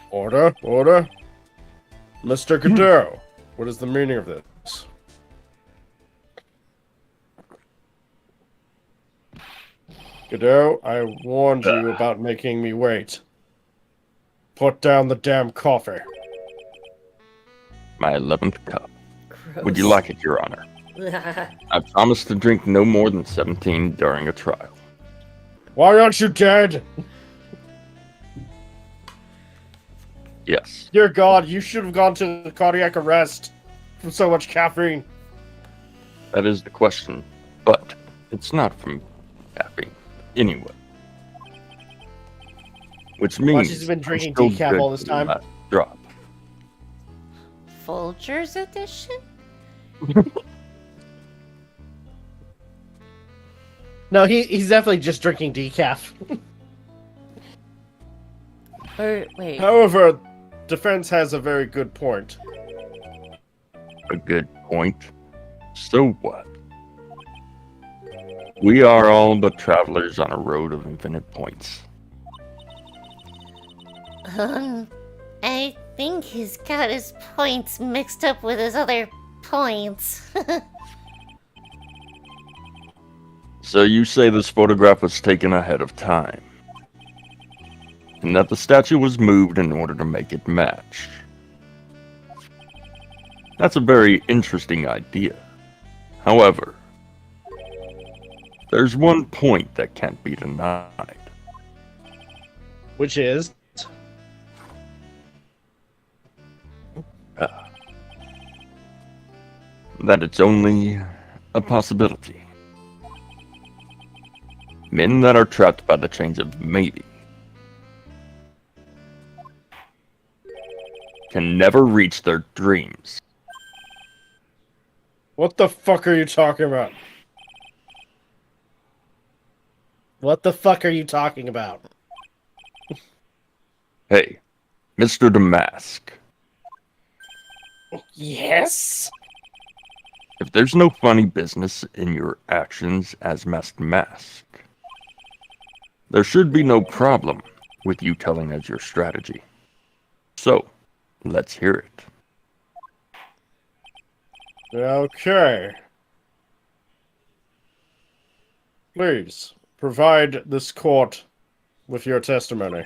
Speaker 5: Order! Mr. Godot, what is the meaning of this? Godot, I warned you about making me wait. Put down the damn coffee.
Speaker 3: My 11th cup.
Speaker 1: Gross.
Speaker 3: Would you like it, Your Honor? I promise to drink no more than 17 during a trial.
Speaker 5: Why aren't you dead?
Speaker 3: Yes.
Speaker 5: Dear God, you should have gone to cardiac arrest from so much caffeine.
Speaker 3: That is the question, but it's not from caffeine anyway. Which means
Speaker 2: She's been drinking
Speaker 3: I'm still
Speaker 2: decaf
Speaker 3: good
Speaker 2: all this
Speaker 3: for the
Speaker 2: time.
Speaker 3: last drop.
Speaker 4: Folgers edition?
Speaker 2: No, he's definitely just drinking decaf.
Speaker 1: Or wait.
Speaker 5: However, defense has a very good point.
Speaker 3: A good point. So what? We are all but travelers on a road of infinite points.
Speaker 4: I think he's got his points mixed up with his other points.
Speaker 3: So you say this photograph was taken ahead of time, and that the statue was moved in order to make it match. That's a very interesting idea. However, there's one point that can't be denied.
Speaker 2: Which is?
Speaker 3: That it's only a possibility. Men that are trapped by the chains of maybe can never reach their dreams.
Speaker 5: What the fuck are you talking about?
Speaker 2: What the fuck are you talking about?
Speaker 3: Hey, Mr. Damask,
Speaker 2: Yes?
Speaker 3: if there's no funny business in your actions as Masked Mask, there should be no problem with you telling us your strategy. So, let's hear it.
Speaker 5: Okay. Please, provide this court with your testimony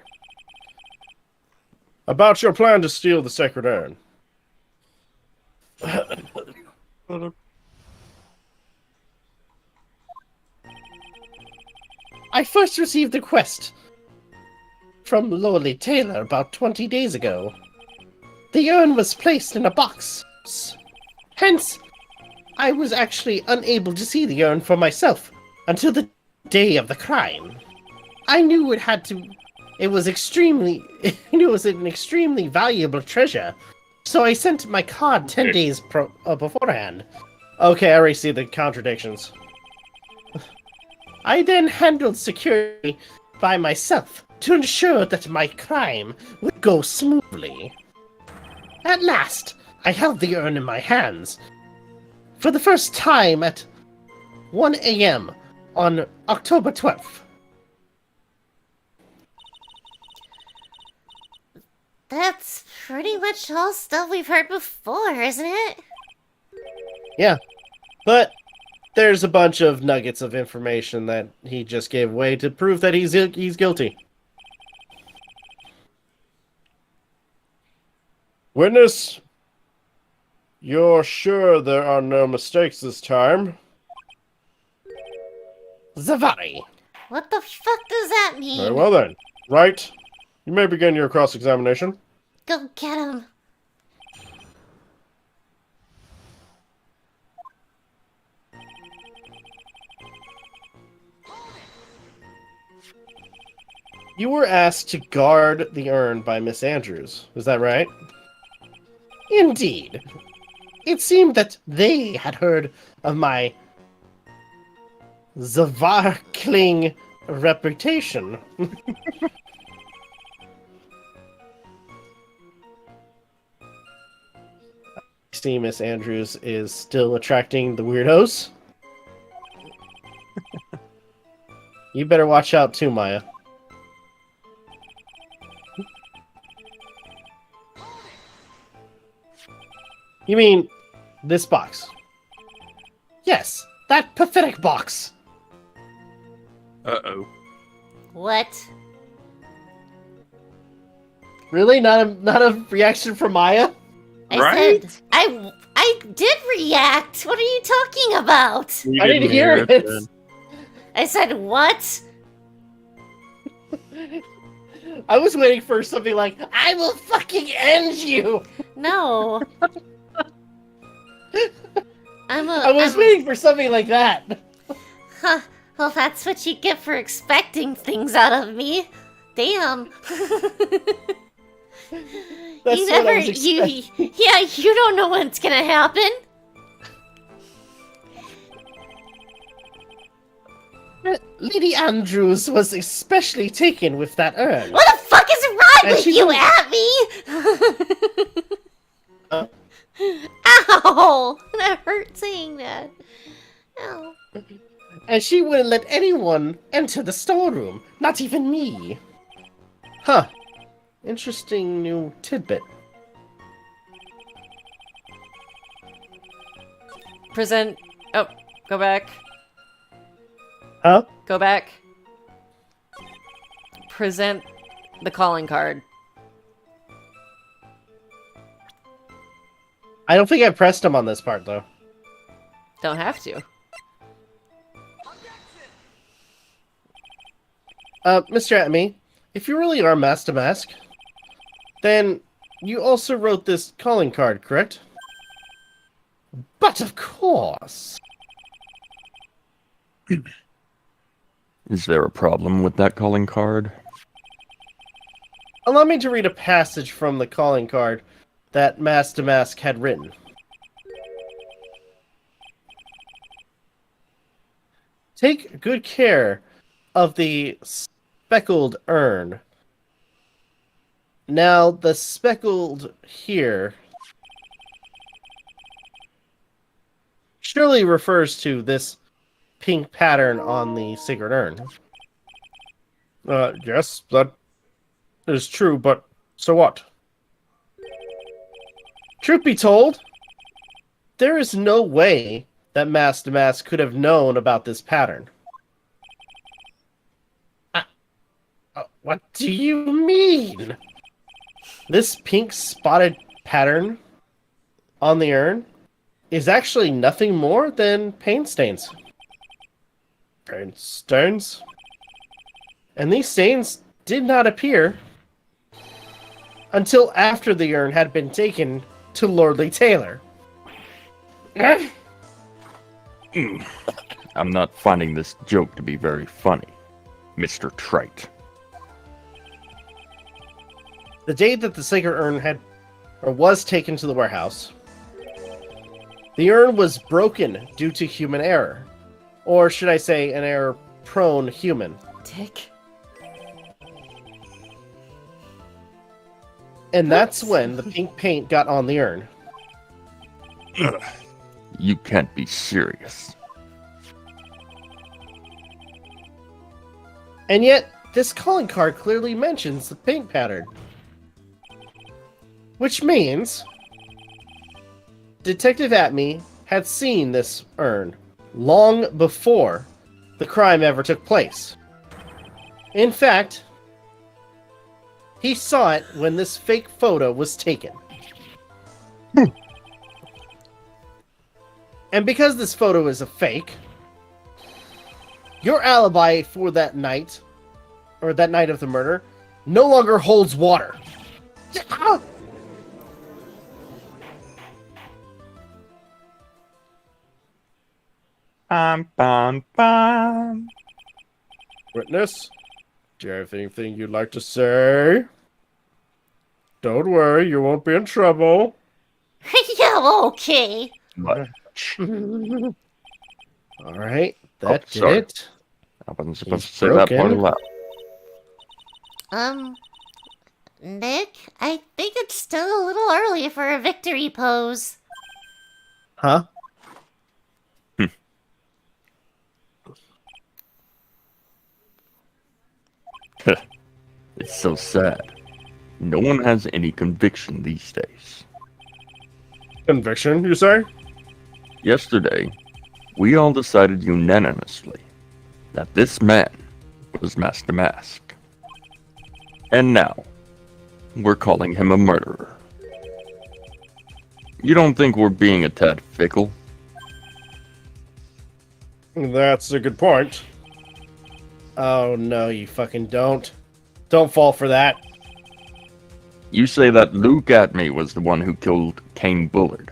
Speaker 5: about your plan to steal the sacred urn.
Speaker 2: I first received a quest from Lowly Taylor about 20 days ago. The urn was placed in a box. Hence, I was actually unable to see the urn for myself until the day of the crime. I knew it was an extremely valuable treasure, so I sent my card 10 days beforehand.
Speaker 5: Okay, I already see the contradictions.
Speaker 2: I then handled security by myself to ensure that my crime would go smoothly. At last, I held the urn in my hands for the first time at 1 a.m. on October 12th.
Speaker 4: That's pretty much all stuff we've heard before, isn't it?
Speaker 2: Yeah, but there's a bunch of nuggets of information that he just gave away to prove that he's guilty.
Speaker 5: Witness, you're sure there are no mistakes this time?
Speaker 2: Zavari.
Speaker 4: What the fuck does that mean?
Speaker 5: Very well then. Right. You may begin your cross-examination.
Speaker 4: Go get him.
Speaker 2: You were asked to guard the urn by Miss Andrews, is that right? Indeed. It seemed that they had heard of my Zavarkling reputation. See, Miss Andrews is still attracting the weirdos. You better watch out too, Maya. You mean this box? Yes, that pathetic box.
Speaker 3: Uh-oh.
Speaker 4: What?
Speaker 2: Really? Not a reaction from Maya?
Speaker 4: I
Speaker 3: Right?
Speaker 4: I did react. What are you talking about?
Speaker 3: We
Speaker 2: I didn't hear it.
Speaker 3: then.
Speaker 4: I said what?
Speaker 2: I was waiting for something like, I will fucking end you!
Speaker 4: No.
Speaker 2: I was waiting for something like that.
Speaker 4: Huh. Well, that's what you get for expecting things out of me. Damn.
Speaker 2: That's
Speaker 4: you
Speaker 2: what I
Speaker 4: never,
Speaker 2: was expecting.
Speaker 4: you don't know what's gonna happen.
Speaker 2: Lady Andrews was especially taken with that urn.
Speaker 4: What the fuck is wrong
Speaker 2: And
Speaker 4: with
Speaker 2: she
Speaker 4: you,
Speaker 2: don't-
Speaker 4: Abby?
Speaker 2: Huh?
Speaker 4: Ow! That hurt saying that. Ow.
Speaker 2: And she wouldn't let anyone enter the storeroom, not even me. Huh. Interesting new tidbit.
Speaker 1: Present. Oh, go back.
Speaker 2: Huh?
Speaker 1: Go back. Present the calling card.
Speaker 2: I don't think I pressed him on this part, though.
Speaker 1: Don't have to.
Speaker 2: Mr. Atme, if you really are Master Mask, then you also wrote this calling card, correct? But of course.
Speaker 3: Is there a problem with that calling card?
Speaker 2: Allow me to read a passage from the calling card that Master Mask had written. Take good care of the speckled urn. Now, the speckled here surely refers to this pink pattern on the sacred urn.
Speaker 5: Yes, that is true, but so what?
Speaker 2: Truth be told, there is no way that Master Mask could have known about this pattern. What do you mean? This pink spotted pattern on the urn is actually nothing more than paint stains.
Speaker 5: Paint stains?
Speaker 2: And these stains did not appear until after the urn had been taken to Lordly Taylor.
Speaker 3: I'm not finding this joke to be very funny, Mr. Trite.
Speaker 2: The day that the sacred urn was taken to the warehouse, the urn was broken due to human error. Or should I say, an error-prone human.
Speaker 1: Dick.
Speaker 2: And that's when the pink paint got on the urn.
Speaker 3: You can't be serious.
Speaker 2: And yet, this calling card clearly mentions the paint pattern. Which means Detective Atme had seen this urn long before the crime ever took place. In fact, he saw it when this fake photo was taken. And because this photo is a fake, your alibi for that night, or that night of the murder, no longer holds water.
Speaker 3: Bam, bam, bam.
Speaker 5: Witness? Do you have anything you'd like to say? Don't worry, you won't be in trouble.
Speaker 4: Yeah, okay.
Speaker 3: But
Speaker 2: Alright, that did
Speaker 3: sorry.
Speaker 2: it.
Speaker 3: I wasn't supposed
Speaker 2: He's
Speaker 3: to say that part
Speaker 2: broken.
Speaker 3: aloud.
Speaker 4: Nick, I think it's still a little early for a victory pose.
Speaker 2: Huh?
Speaker 3: It's so sad. No one has any conviction these days.
Speaker 5: Conviction, you say?
Speaker 3: Yesterday, we all decided unanimously that this man was Master Mask. And now, we're calling him a murderer. You don't think we're being a tad fickle?
Speaker 5: That's a good point.
Speaker 2: Oh no, you fucking don't. Don't fall for that.
Speaker 3: You say that Luke Atme was the one who killed Kane Bullard.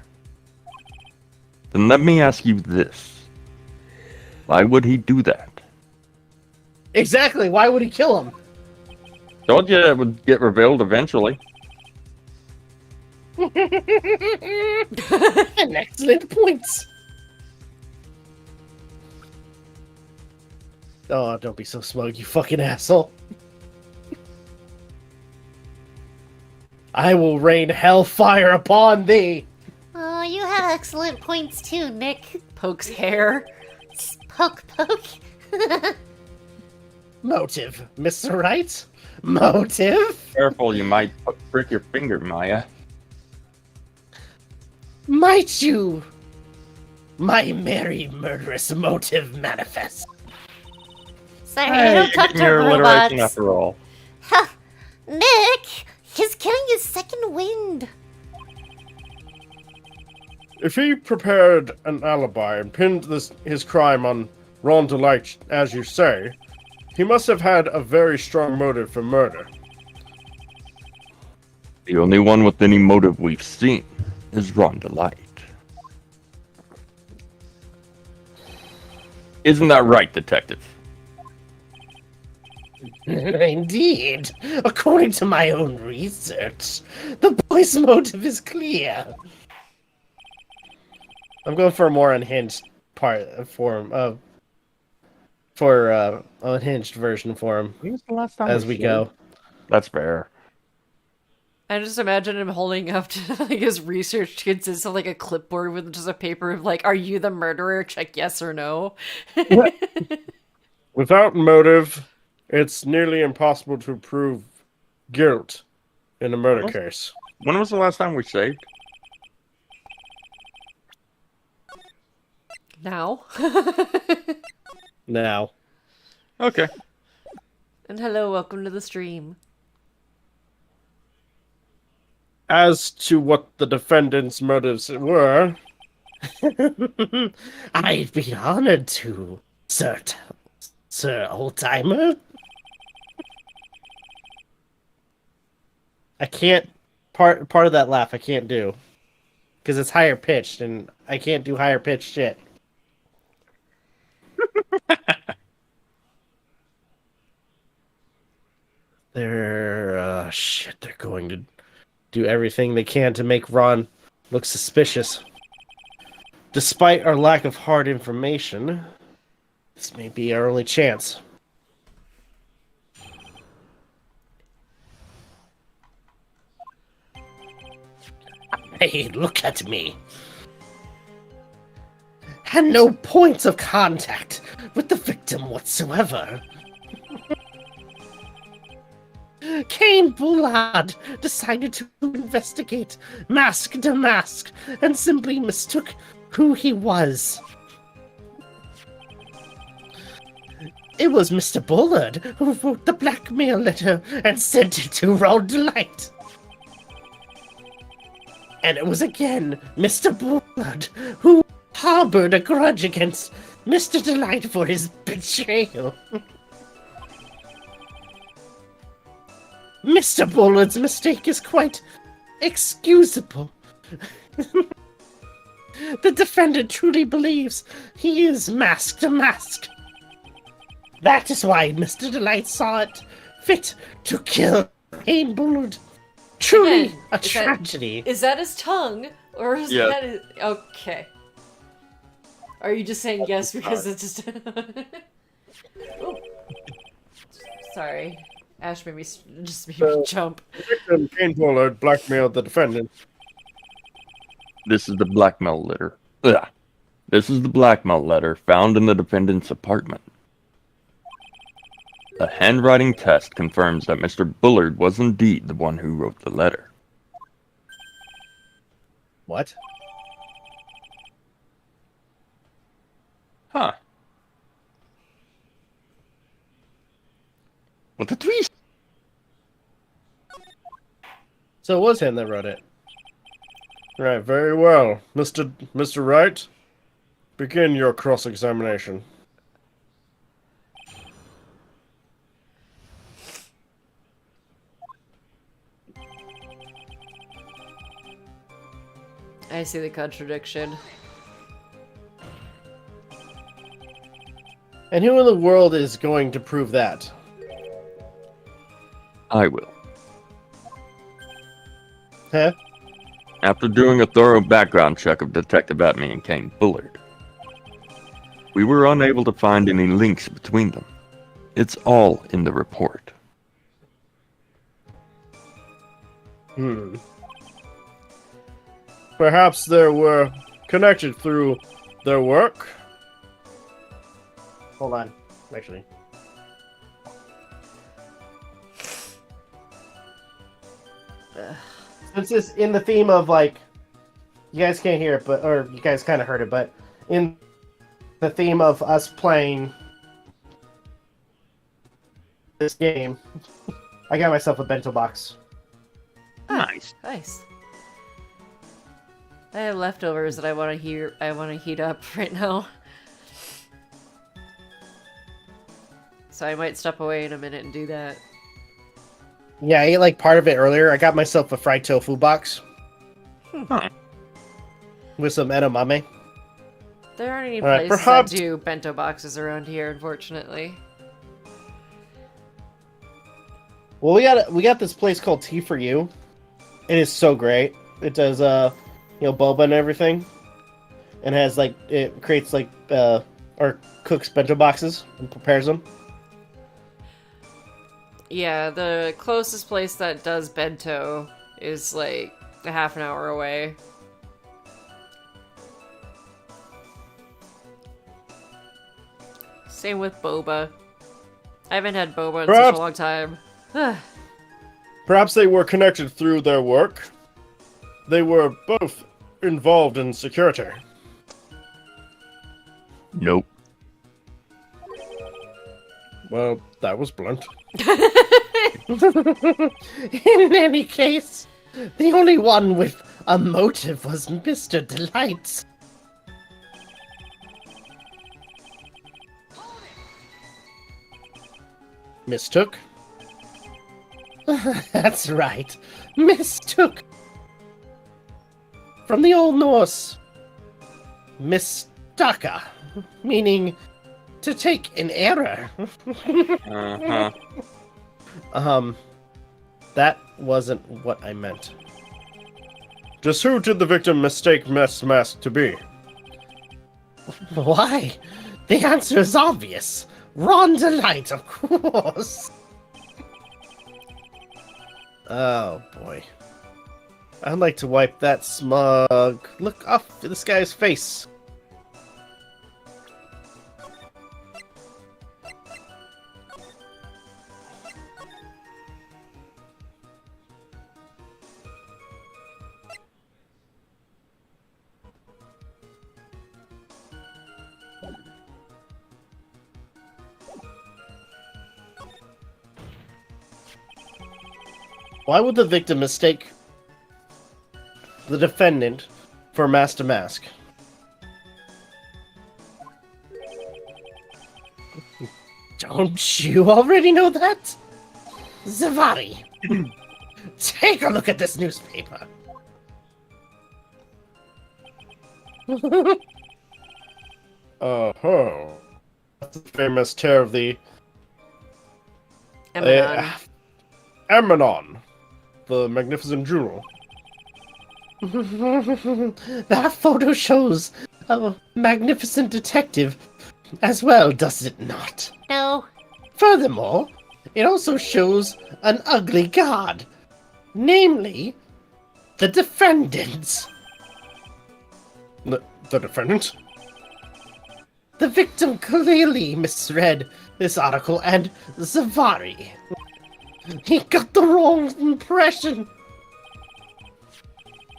Speaker 3: Then let me ask you this. Why would he do that?
Speaker 2: Exactly, why would he kill him?
Speaker 3: Told you it would get revealed eventually.
Speaker 2: An excellent point. Oh, don't be so smug, you fucking asshole. I will rain hellfire upon thee.
Speaker 4: Oh, you have excellent points too, Nick.
Speaker 1: Pokes hair.
Speaker 4: Poke.
Speaker 2: Motive, Mr. Right? Motive?
Speaker 3: Careful, you might prick your finger, Maya.
Speaker 2: Might you? My merry murderous motive manifest.
Speaker 4: Sorry, I don't talk to
Speaker 3: Your alliteration
Speaker 4: robots.
Speaker 3: after all.
Speaker 4: Ha! Nick, he's getting his second wind.
Speaker 5: If he prepared an alibi and pinned his crime on Ron Delight, as you say, he must have had a very strong motive for murder.
Speaker 3: The only one with any motive we've seen is Ron Delight. Isn't that right, Detective?
Speaker 2: Indeed. According to my own research, the boy's motive is clear. I'm going for a more unhinged unhinged version for him
Speaker 3: When's the last time
Speaker 2: as we go.
Speaker 3: That's fair.
Speaker 1: I just imagine him holding up to like his research consists of like a clipboard with just a paper of like, "Are you the murderer? Check yes or no."
Speaker 5: Without motive, it's nearly impossible to prove guilt in a murder case.
Speaker 3: When was the last time we saved?
Speaker 1: Now.
Speaker 2: Now.
Speaker 3: Okay.
Speaker 1: And hello, welcome to the stream.
Speaker 5: As to what the defendant's motives were,
Speaker 2: I'd be honored to, Sir Oldtimer. I can't part of that laugh I can't do. Because it's higher pitched and I can't do higher pitched shit. They're going to do everything they can to make Ron look suspicious. Despite our lack of hard information, this may be our only chance. Hey, look at me. Had no points of contact with the victim whatsoever. Kane Bullard decided to investigate mask to mask and simply mistook who he was. It was Mr. Bullard who wrote the blackmail letter and sent it to Ron Delight. And it was again Mr. Bullard who harbored a grudge against Mr. Delight for his betrayal. Mr. Bullard's mistake is quite excusable. The defendant truly believes he is mask to mask. That is why Mr. Delight saw it fit to kill Phayn Bullard. Truly
Speaker 1: Again,
Speaker 2: a tragedy.
Speaker 1: Is that his tongue? Or is
Speaker 3: Yeah.
Speaker 1: that his... Okay. Are you just saying yes because it's just... Ooh. Sorry. Ash made me jump.
Speaker 5: victim Kane Bullard blackmailed the defendant.
Speaker 3: This is the blackmail letter. Ugh. This is the blackmail letter found in the defendant's apartment. A handwriting test confirms that Mr. Bullard was indeed the one who wrote the letter.
Speaker 2: What?
Speaker 3: Huh. What a twist!
Speaker 2: So it was him that wrote it.
Speaker 5: Right, very well. Mr. Wright, begin your cross-examination.
Speaker 1: I see the contradiction.
Speaker 2: And who in the world is going to prove that?
Speaker 3: I will.
Speaker 2: Huh?
Speaker 3: After doing a thorough background check of Detective Atme and Kane Bullard, we were unable to find any links between them. It's all in the report.
Speaker 5: Perhaps they were connected through their work?
Speaker 2: Hold on. Actually. Since it's in the theme of, like, you guys can't hear it, but, or you guys kind of heard it, but in the theme of us playing this game, I got myself a bento box.
Speaker 3: Nice.
Speaker 1: Nice. I have leftovers that I want to heat up right now. So I might step away in a minute and do that.
Speaker 2: Yeah, I ate, like, part of it earlier. I got myself a fried tofu box.
Speaker 3: Huh.
Speaker 2: With some edamame.
Speaker 1: There aren't any
Speaker 2: Alright,
Speaker 1: places
Speaker 2: perhaps-
Speaker 1: that do bento boxes around here, unfortunately.
Speaker 2: Well, we got this place called Tea for You. It is so great. It does boba and everything, and has like it creates like or cooks bento boxes and prepares them.
Speaker 1: Yeah, the closest place that does bento is like a half an hour away. Same with boba. I haven't had boba in such
Speaker 5: Perhaps-
Speaker 1: a long time.
Speaker 5: Perhaps they were connected through their work. They were both involved in security.
Speaker 3: Nope.
Speaker 5: Well, that was blunt.
Speaker 2: In any case, the only one with a motive was Mr. Delights. Mistook? That's right. Mistook. From the Old Norse, mistaka, meaning to take an error.
Speaker 3: Uh-huh.
Speaker 2: That wasn't what I meant.
Speaker 5: Just who did the victim mistake Miss Mask to be?
Speaker 2: Why? The answer is obvious. Ron Delight, of course. Oh, boy. I'd like to wipe that smug look off this guy's face. Why would the victim mistake the defendant for Master Mask? Don't you already know that? Zavari, take a look at this newspaper.
Speaker 5: Oh. That's the famous tear of the
Speaker 1: Eminon.
Speaker 5: Ammonon, the magnificent jewel.
Speaker 2: That photo shows a magnificent detective as well, does it not?
Speaker 4: No.
Speaker 2: Furthermore, it also shows an ugly guard, namely, the defendants.
Speaker 5: The defendant?
Speaker 2: The victim clearly misread this article, and Zavari. He got the wrong impression.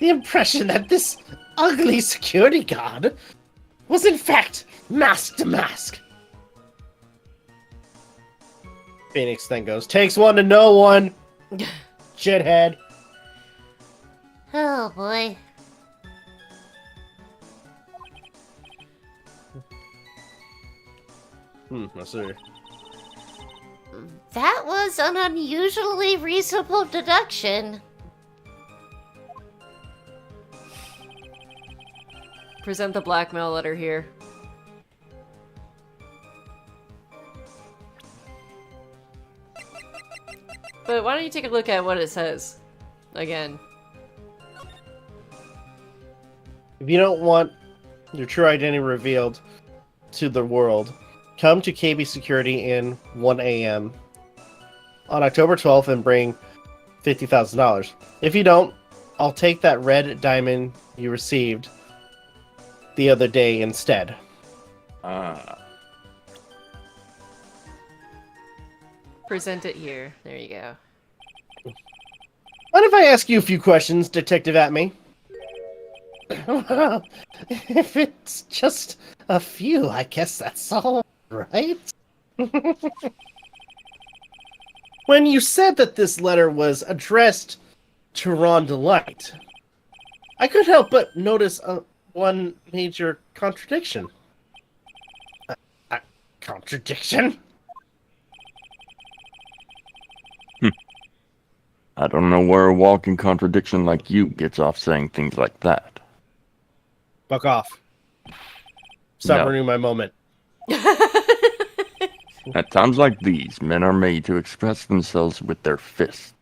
Speaker 2: The impression that this ugly security guard was in fact Master Mask. Phoenix then goes, takes one to know one. Shithead.
Speaker 4: Oh boy.
Speaker 5: I see.
Speaker 4: That was an unusually reasonable deduction.
Speaker 1: Present the blackmail letter here. But why don't you take a look at what it says? Again.
Speaker 2: If you don't want your true identity revealed to the world, come to KB Security in 1 a.m. on October 12th and bring $50,000. If you don't, I'll take that red diamond you received the other day instead.
Speaker 1: Present it here. There you go.
Speaker 2: What if I ask you a few questions, Detective Atme? Well, if it's just a few, I guess that's all right. When you said that this letter was addressed to Ron Delight, I couldn't help but notice one major contradiction. A contradiction?
Speaker 3: I don't know where a walking contradiction like you gets off saying things like that.
Speaker 2: Fuck off. Stop
Speaker 3: No.
Speaker 2: ruining my moment.
Speaker 3: At times like these, men are made to express themselves with their fists.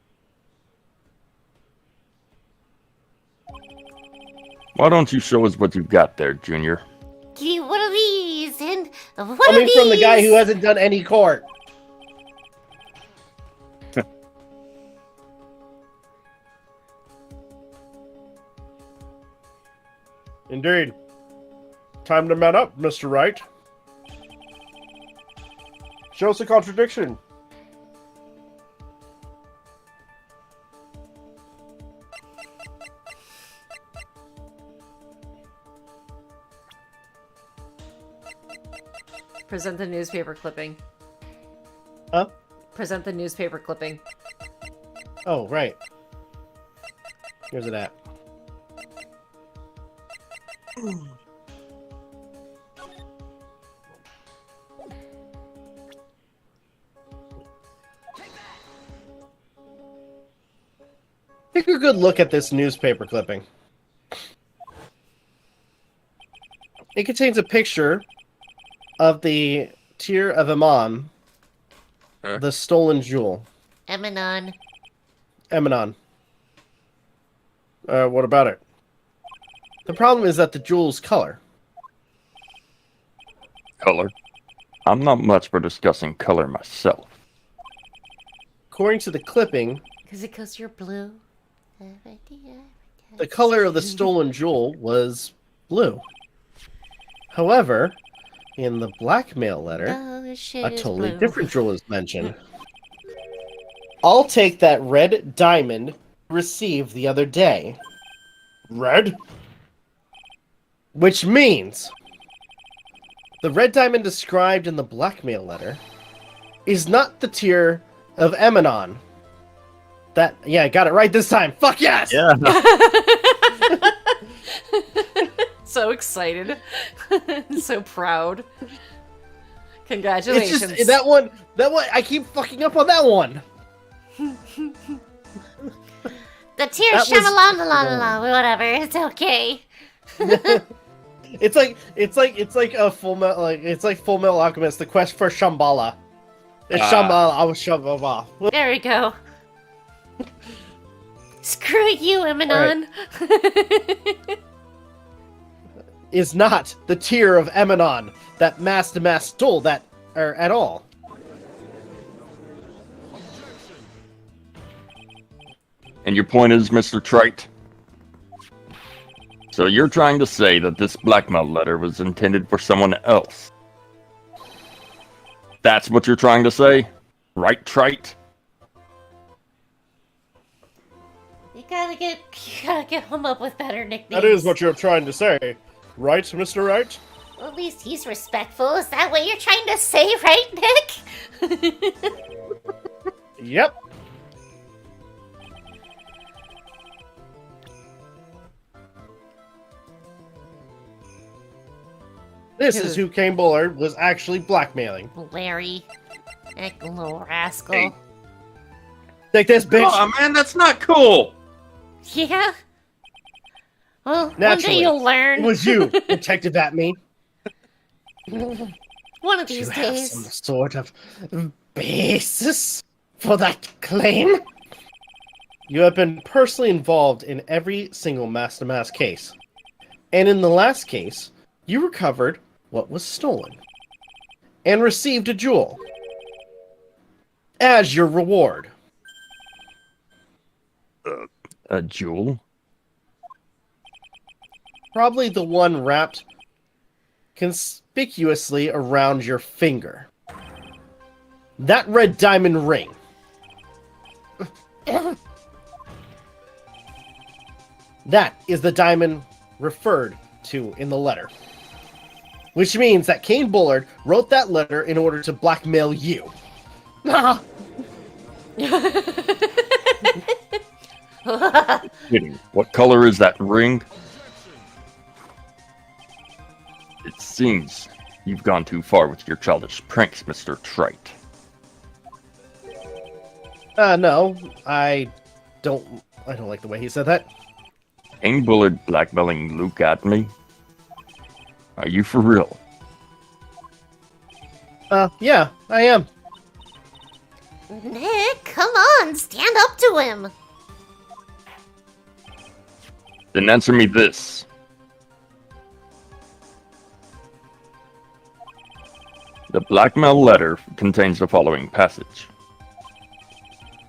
Speaker 3: Why don't you show us what you've got there, Junior?
Speaker 4: Give me one of these and one of
Speaker 2: Coming
Speaker 4: these.
Speaker 2: from the guy who hasn't done any court.
Speaker 5: Indeed. Time to man up, Mr. Wright. Show us a contradiction.
Speaker 1: Present the newspaper clipping.
Speaker 2: Huh?
Speaker 1: Present the newspaper clipping.
Speaker 2: Oh, right. Here's it at. Take a good look at this newspaper clipping. It contains a picture of the Tear of Amon, the stolen jewel.
Speaker 4: Eminon.
Speaker 2: Emanon.
Speaker 5: What about it?
Speaker 2: The problem is that the jewel's color.
Speaker 3: Color? I'm not much for discussing color myself.
Speaker 2: According to the clipping,
Speaker 4: Because you're blue.
Speaker 2: the color of the stolen jewel was blue. However, in the blackmail letter,
Speaker 4: Oh, this shit
Speaker 2: a
Speaker 4: is
Speaker 2: totally
Speaker 4: blue.
Speaker 2: different jewel is mentioned. I'll take that red diamond received the other day.
Speaker 5: Red?
Speaker 2: Which means the red diamond described in the blackmail letter is not the Tear of Emanon. That, yeah, I got it right this time. Fuck yes!
Speaker 3: Yeah.
Speaker 1: So excited. So proud.
Speaker 2: It's
Speaker 1: Congratulations.
Speaker 2: just that one, I keep fucking up on that one.
Speaker 4: The tear
Speaker 2: That was-
Speaker 4: shamalala, whatever. It's okay.
Speaker 2: It's like a Full Metal Alchemist, the quest for Shambhala. It's Shambhala, I was Shambhala.
Speaker 4: There we go. Screw you, Eminon.
Speaker 2: Is not the Tear of Emanon that mass stole that at all.
Speaker 3: And your point is, Mr. Trite? So you're trying to say that this blackmail letter was intended for someone else? That's what you're trying to say? Right, Trite?
Speaker 4: You gotta get him up with better nicknames.
Speaker 5: That is what you're trying to say. Right, Mr. Wright?
Speaker 4: Well, at least he's respectful. Is that what you're trying to say, right, Nick?
Speaker 2: Yep. This is who Kane Bullard was actually blackmailing.
Speaker 4: Larry. That little rascal.
Speaker 3: Hey.
Speaker 2: Take this, bitch!
Speaker 3: Oh man, that's not cool.
Speaker 4: Yeah? Well, one
Speaker 2: Naturally,
Speaker 4: day you'll learn.
Speaker 2: It was you, Detective at me.
Speaker 4: One of these
Speaker 2: You have
Speaker 4: days.
Speaker 2: some sort of basis for that claim? You have been personally involved in every single Master Mask case. And in the last case, you recovered what was stolen. And received a jewel. As your reward.
Speaker 3: A jewel?
Speaker 2: Probably the one wrapped conspicuously around your finger. That red diamond ring. That is the diamond referred to in the letter. Which means that Kane Bullard wrote that letter in order to blackmail you.
Speaker 3: Kidding. What color is that ring? It seems you've gone too far with your childish pranks, Mr. Trite.
Speaker 2: No, I don't like the way he said that.
Speaker 3: Kane Bullard blackmailing Luke at me? Are you for real?
Speaker 2: Yeah, I am.
Speaker 4: Nick, come on, stand up to him.
Speaker 3: Then answer me this. The blackmail letter contains the following passage.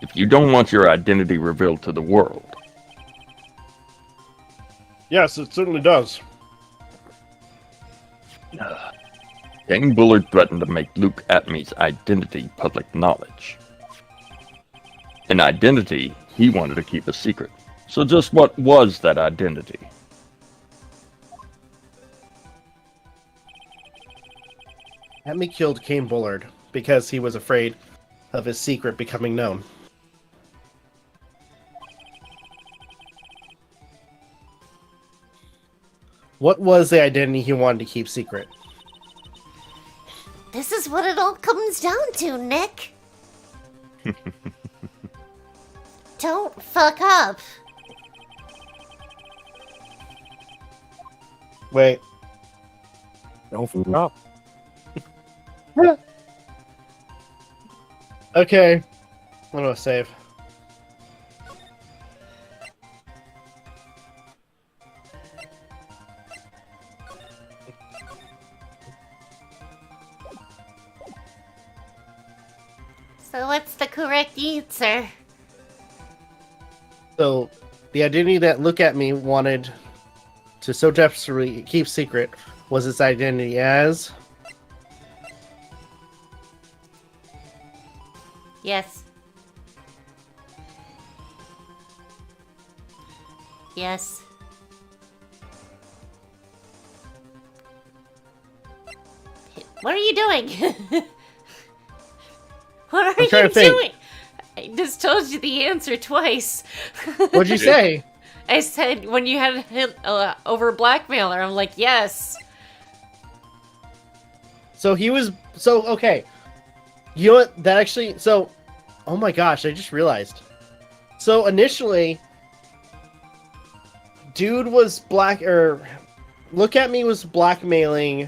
Speaker 3: If you don't want your identity revealed to the world,
Speaker 5: Yes, it certainly does.
Speaker 3: Kane Bullard threatened to make Luke Atmey's identity public knowledge. An identity he wanted to keep a secret. So just what was that identity?
Speaker 2: Atmey killed Kane Bullard because he was afraid of his secret becoming known. What was the identity he wanted to keep secret?
Speaker 4: This is what it all comes down to, Nick. Don't fuck up.
Speaker 2: Wait.
Speaker 5: Don't forget.
Speaker 2: Okay. I'm gonna save.
Speaker 4: So what's the correct answer?
Speaker 2: So, the identity that Look At Me wanted to so desperately keep secret was its identity as...
Speaker 4: Yes. Yes. What are you doing? What are
Speaker 2: trying
Speaker 4: you
Speaker 2: to think.
Speaker 4: doing? I just told you the answer twice.
Speaker 2: What'd you say?
Speaker 4: I said when you had hit over blackmailer, I'm like, yes.
Speaker 2: So he was... So, okay. You know what? That actually... So... Oh my gosh, I just realized. So, initially... Dude was black... Look At Me was blackmailing...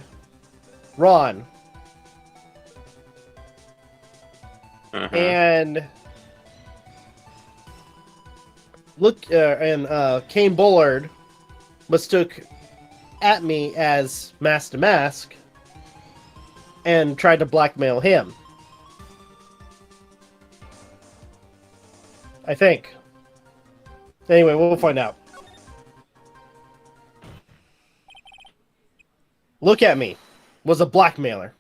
Speaker 2: Ron. And... Kane Bullard mistook At Me as Master Mask and tried to blackmail him. I think. Anyway, we'll find out. Look At Me was a blackmailer.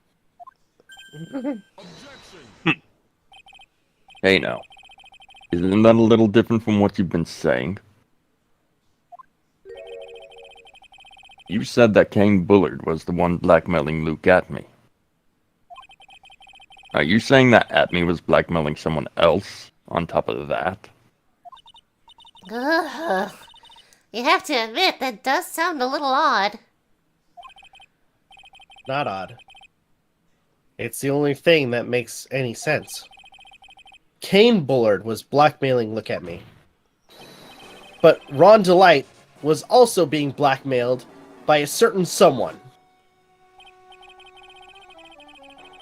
Speaker 3: Hey now, isn't that a little different from what you've been saying? You said that Kane Bullard was the one blackmailing Luke Atmey. Are you saying that Atmey was blackmailing someone else on top of that?
Speaker 4: Ugh. You have to admit, that does sound a little odd.
Speaker 2: not odd. It's the only thing that makes any sense. Kane Bullard was blackmailing Look At Me. But Ron Delight was also being blackmailed by a certain someone.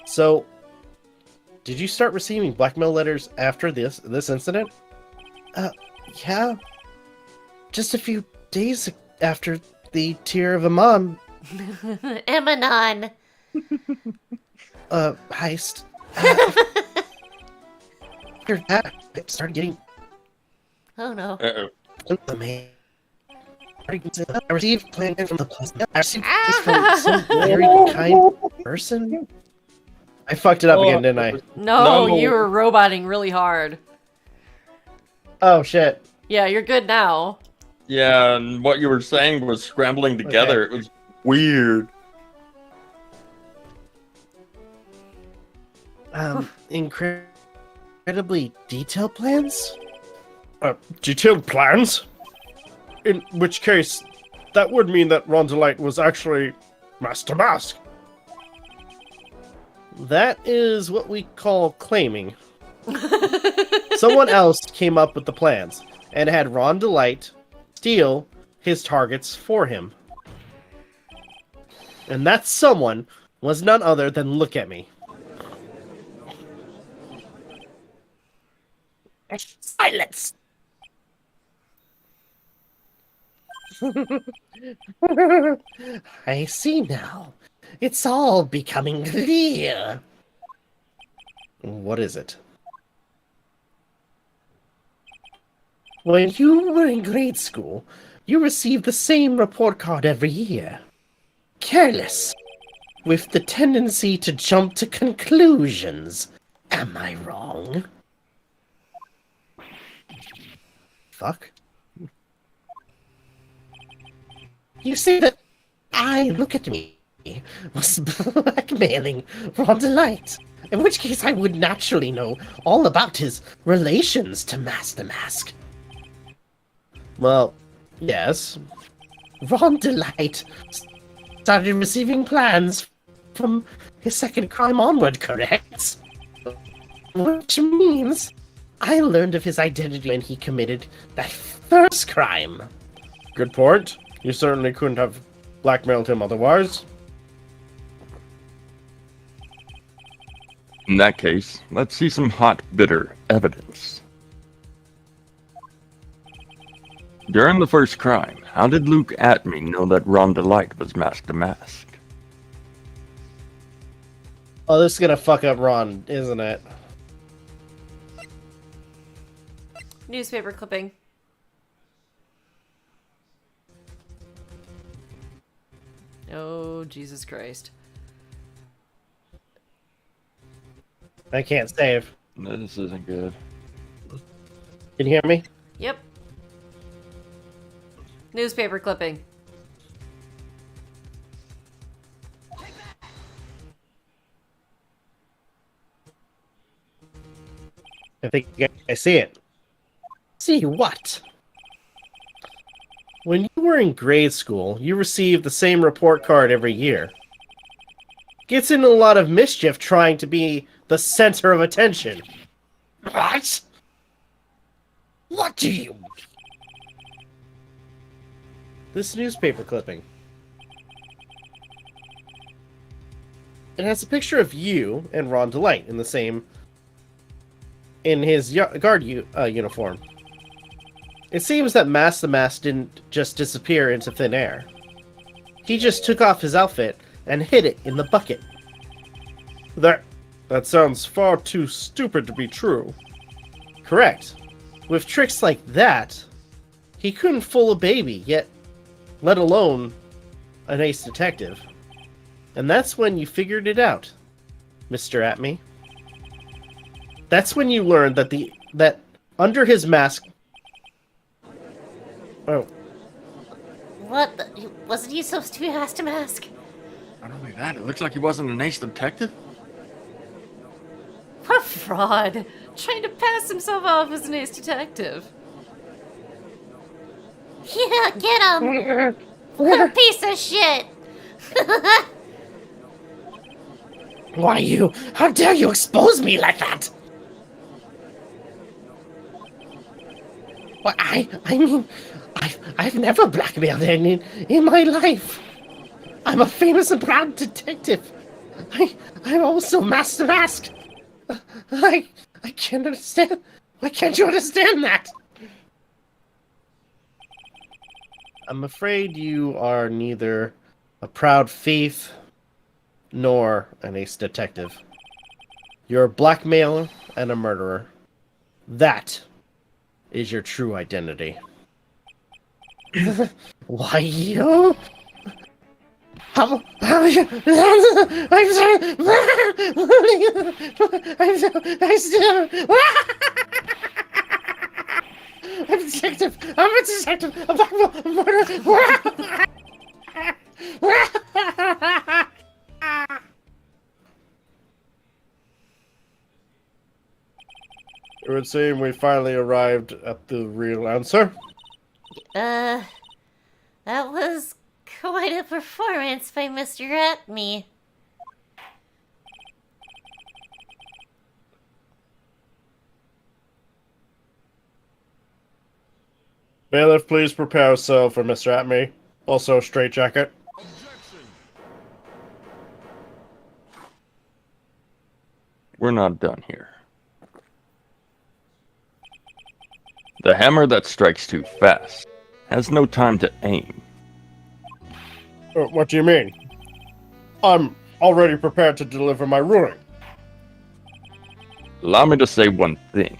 Speaker 2: So, did you start receiving blackmail letters after this incident? Yeah. Just a few days after the Tear of Amon
Speaker 4: Emanon.
Speaker 2: heist. After that, I started getting
Speaker 4: Oh no.
Speaker 3: Uh-oh.
Speaker 2: I received plan from the plus. I received this from some very kind person. I fucked it up again, didn't I?
Speaker 1: No,
Speaker 3: No.
Speaker 1: you were roboting really hard.
Speaker 2: Oh shit.
Speaker 1: Yeah, you're good now.
Speaker 3: Yeah, and what you were saying was scrambling together.
Speaker 2: Okay.
Speaker 3: It was weird.
Speaker 2: Incredibly detailed plans?
Speaker 5: Detailed plans? In which case, that would mean that Ron Delight was actually Master Mask.
Speaker 2: That is what we call claiming. Someone else came up with the plans and had Ron Delight steal his targets for him. And that someone was none other than Look At Me. Silence! I see now. It's all becoming clear. What is it? When you were in grade school, you received the same report card every year. Careless, with the tendency to jump to conclusions. Am I wrong? Fuck. You say that Look At Me was blackmailing Ron Delight, in which case I would naturally know all about his relations to Master Mask. Well, yes. Ron Delight started receiving plans from his second crime onward, correct? Which means I learned of his identity when he committed that first crime.
Speaker 5: Good point. You certainly couldn't have blackmailed him otherwise.
Speaker 3: In that case, let's see some hot, bitter evidence. During the first crime, how did Luke At Me know that Ron Delight was Master Mask?
Speaker 2: Oh, this is gonna fuck up Ron, isn't it?
Speaker 1: Newspaper clipping. Oh, Jesus Christ.
Speaker 2: I can't save.
Speaker 3: This isn't good.
Speaker 2: Can you hear me?
Speaker 1: Yep. Newspaper clipping.
Speaker 2: I think I see it. See what? When you were in grade school, you received the same report card every year. Gets into a lot of mischief trying to be the center of attention. What? What do you... This newspaper clipping. It has a picture of you and Ron Delight in the same... in his guard uniform. It seems that Master Mask didn't just disappear into thin air. He just took off his outfit and hid it in the bucket.
Speaker 5: That sounds far too stupid to be true.
Speaker 2: Correct. With tricks like that, he couldn't fool a baby, yet, let alone an ace detective. And that's when you figured it out, Mr. At Me. That's when you learned that under his mask... Oh.
Speaker 4: What? Wasn't he supposed to be Master Mask?
Speaker 3: Not only that, it looks like he wasn't an ace detective.
Speaker 1: What a fraud. Trying to pass himself off as an ace detective.
Speaker 4: Yeah, get him! What a piece of shit!
Speaker 2: Why you? How dare you expose me like that? Well, I mean, I've never blackmailed anyone in my life. I'm a famous and proud detective. I'm also Master Mask. I can't understand. Why can't you understand that? I'm afraid you are neither a proud thief nor an ace detective. You're a blackmailer and a murderer. That is your true identity. Why you? How you? I'm sorry. I'm still. I'm a detective. I'm a detective. I'm a murderer.
Speaker 5: It would seem we finally arrived at the real answer.
Speaker 4: That was quite a performance by Mr. Atme.
Speaker 5: Bailiff, please prepare a cell for Mr. Atme. Also, a straitjacket.
Speaker 3: We're not done here. The hammer that strikes too fast has no time to aim.
Speaker 5: What do you mean? I'm already prepared to deliver my ruling.
Speaker 3: Allow me to say one thing.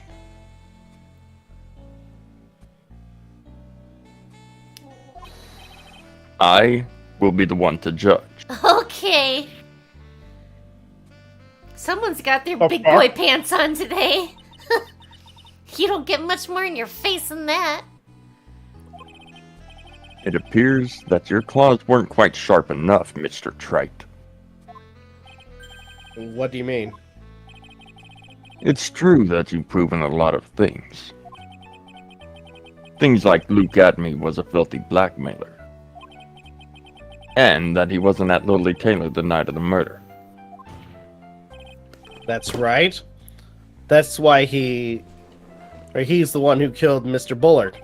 Speaker 3: I will be the one to judge.
Speaker 4: Okay. Someone's got their big boy pants on today. You don't get much more in your face than that.
Speaker 3: It appears that your claws weren't quite sharp enough, Mr. Trite.
Speaker 2: What do you mean?
Speaker 3: It's true that you've proven a lot of things. Things like Luke Atme was a filthy blackmailer. And that he wasn't at Lily Taylor the night of the murder.
Speaker 2: That's right. That's why he's the one who killed Mr. Bullard.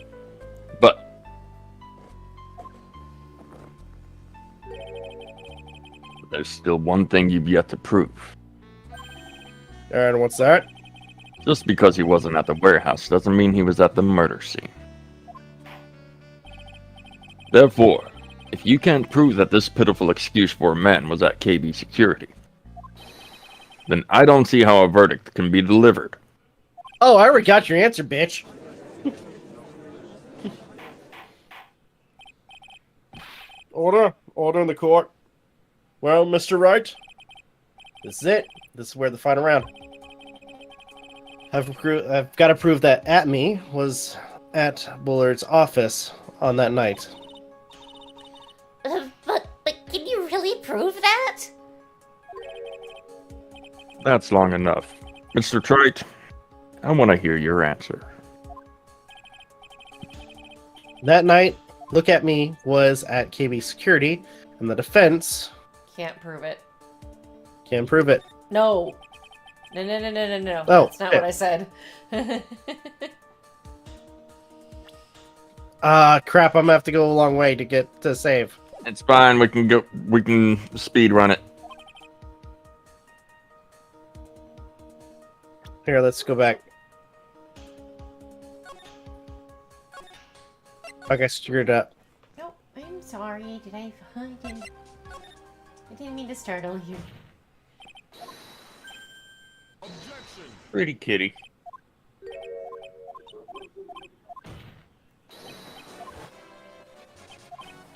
Speaker 3: But there's still one thing you've yet to prove.
Speaker 5: And what's that?
Speaker 3: Just because he wasn't at the warehouse doesn't mean he was at the murder scene. Therefore, if you can't prove that this pitiful excuse for a man was at KB Security, then I don't see how a verdict can be delivered.
Speaker 2: Oh, I already got your answer, bitch.
Speaker 5: Order. Order in the court. Well, Mr. Wright?
Speaker 2: This is it. This is where the final round. I've got to prove that Atme was at Bullard's office on that night.
Speaker 4: But can you really prove that?
Speaker 3: That's long enough. Mr. Trite, I want to hear your answer.
Speaker 2: That night, Look At Me was at KB Security, and the defense
Speaker 1: Can't prove it.
Speaker 2: can prove it.
Speaker 1: No. No.
Speaker 2: Oh,
Speaker 1: That's not what I said.
Speaker 2: Crap, I'm gonna have to go a long way to get to save.
Speaker 3: It's fine, we can speed run it.
Speaker 2: Here, let's go back. Okay, screwed up.
Speaker 4: Oh, I'm sorry. I didn't mean to startle you.
Speaker 3: Pretty kitty.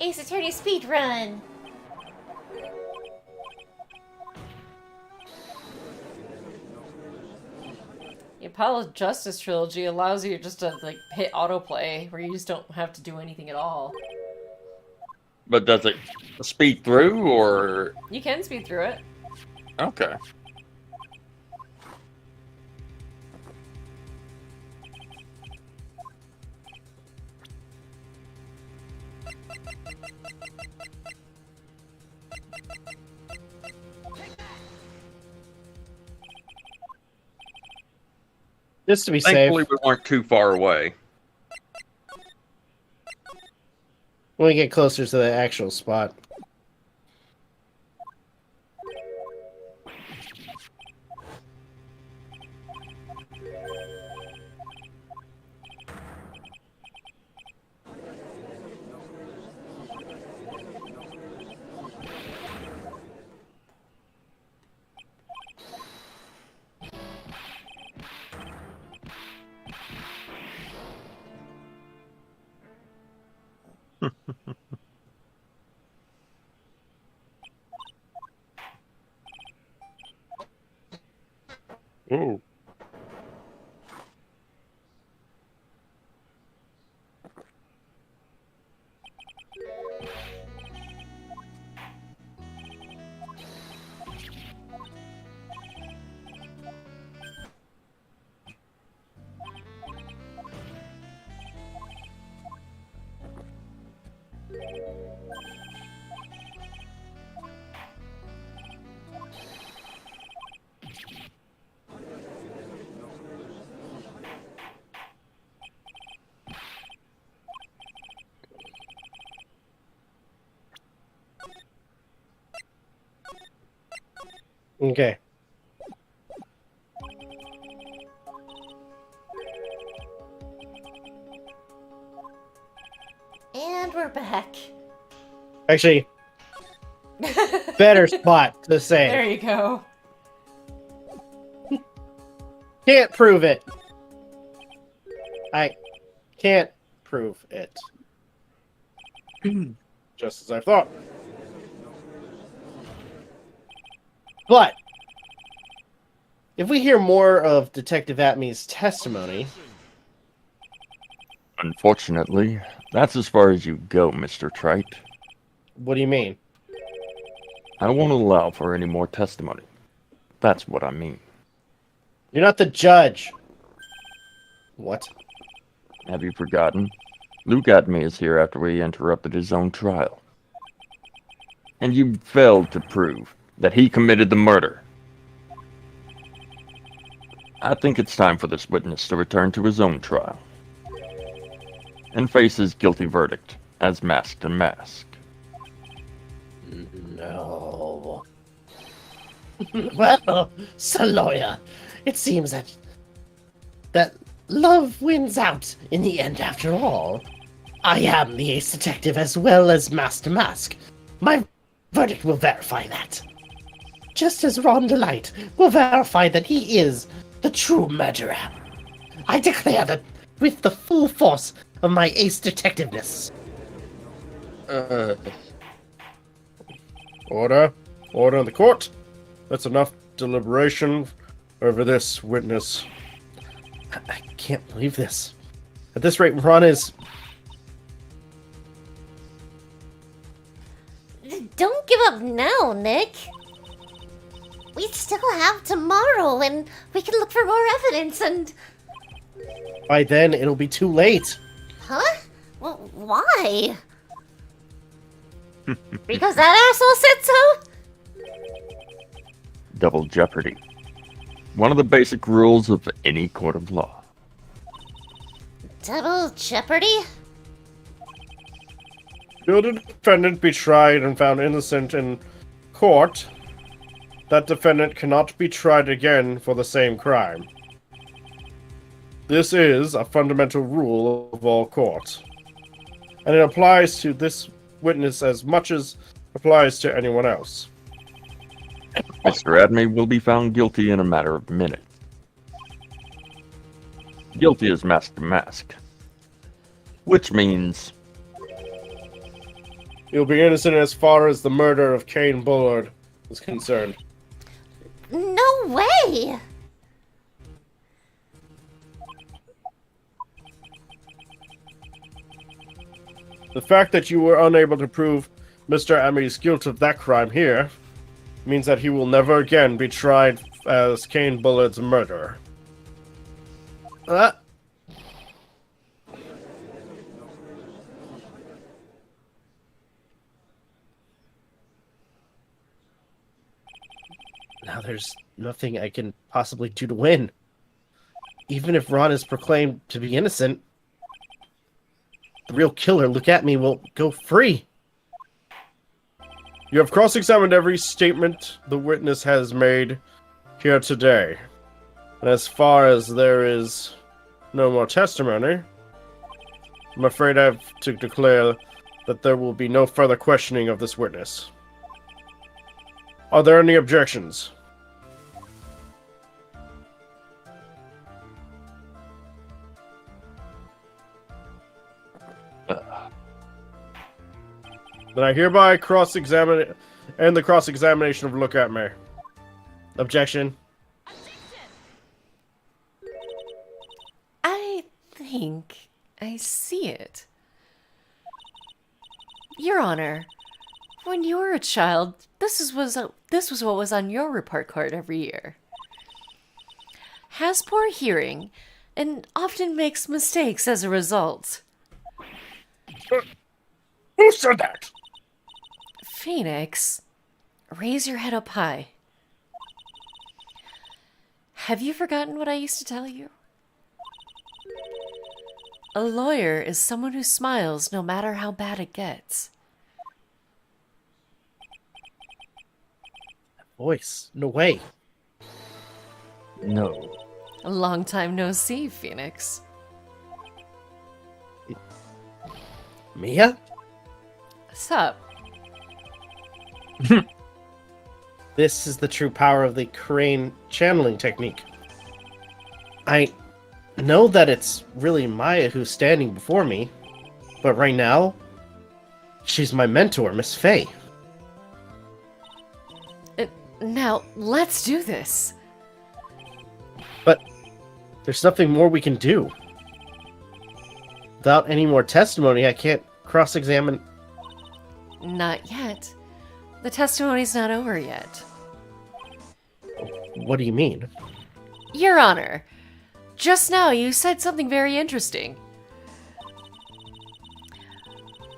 Speaker 4: Ace Attorney speed run.
Speaker 1: The Apollo Justice Trilogy allows you just to like hit autoplay, where you just don't have to do anything at all.
Speaker 3: But does it speed through, or...?
Speaker 1: You can speed through it.
Speaker 3: Okay.
Speaker 2: Just to be safe.
Speaker 3: Thankfully, we weren't too far away.
Speaker 2: When we get closer to the actual spot.
Speaker 5: Ooh.
Speaker 2: Okay.
Speaker 4: And we're back.
Speaker 2: Actually, better spot to say.
Speaker 1: There you go.
Speaker 2: Can't prove it. I can't prove it.
Speaker 5: Just as I thought.
Speaker 2: But if we hear more of Detective Atmey's testimony,
Speaker 3: Unfortunately, that's as far as you go, Mr. Trite.
Speaker 2: what do you mean?
Speaker 3: I won't allow for any more testimony. That's what I mean.
Speaker 2: You're not the judge. What?
Speaker 3: Have you forgotten? Luke Atmey is here after we interrupted his own trial. And you failed to prove that he committed the murder. I think it's time for this witness to return to his own trial and face his guilty verdict as masked and mask.
Speaker 2: No. Well, Sir Lawyer, it seems that love wins out in the end after all. I am the ace detective as well as Master Mask. My verdict will verify that. Just as Ron Delight will verify that he is the true murderer. I declare that with the full force of my ace detectiveness.
Speaker 5: Order. Order in the court. That's enough deliberation over this witness.
Speaker 2: I can't believe this. At this rate, Ron is...
Speaker 4: Don't give up now, Nick. We still have tomorrow, and we can look for more evidence, and...
Speaker 2: By then, it'll be too late.
Speaker 4: Huh? Well, why? Because that asshole said so?
Speaker 3: Double jeopardy. One of the basic rules of any court of law.
Speaker 4: Double jeopardy?
Speaker 5: Should a defendant be tried and found innocent in court, that defendant cannot be tried again for the same crime. This is a fundamental rule of all courts, and it applies to this witness as much as applies to anyone else.
Speaker 3: Mr. Atmey will be found guilty in a matter of minutes. Guilty as masked and mask. Which means
Speaker 5: He'll be innocent as far as the murder of Cain Bullard is concerned.
Speaker 4: No way!
Speaker 5: The fact that you were unable to prove Mr. Atmey's guilt of that crime here means that he will never again be tried as Cain Bullard's murderer.
Speaker 2: Now there's nothing I can possibly do to win. even if Ron is proclaimed to be innocent, the real killer, look at me, will go free.
Speaker 5: You have cross-examined every statement the witness has made here today. And as far as there is no more testimony, I'm afraid I have to declare that there will be no further questioning of this witness. Are there any objections? Then I hereby cross-examine and the cross-examination of Look at Me.
Speaker 2: Objection.
Speaker 1: I think I see it. Your Honor, when you were a child, this was what was on your report card every year. Has poor hearing and often makes mistakes as a result.
Speaker 5: Who said that?
Speaker 1: Phoenix, raise your head up high. Have you forgotten what I used to tell you? A lawyer is someone who smiles no matter how bad it gets.
Speaker 2: Voice. No way.
Speaker 3: No.
Speaker 1: A long time no see, Phoenix.
Speaker 2: Mia?
Speaker 1: Sup?
Speaker 2: This is the true power of the crane channeling technique. I know that it's really Maya who's standing before me, but right now, she's my mentor, Miss Phayn.
Speaker 1: Now, let's do this.
Speaker 2: But there's nothing more we can do. Without any more testimony, I can't cross-examine.
Speaker 1: Not yet. The testimony's not over yet.
Speaker 2: What do you mean?
Speaker 1: Your Honor, just now you said something very interesting.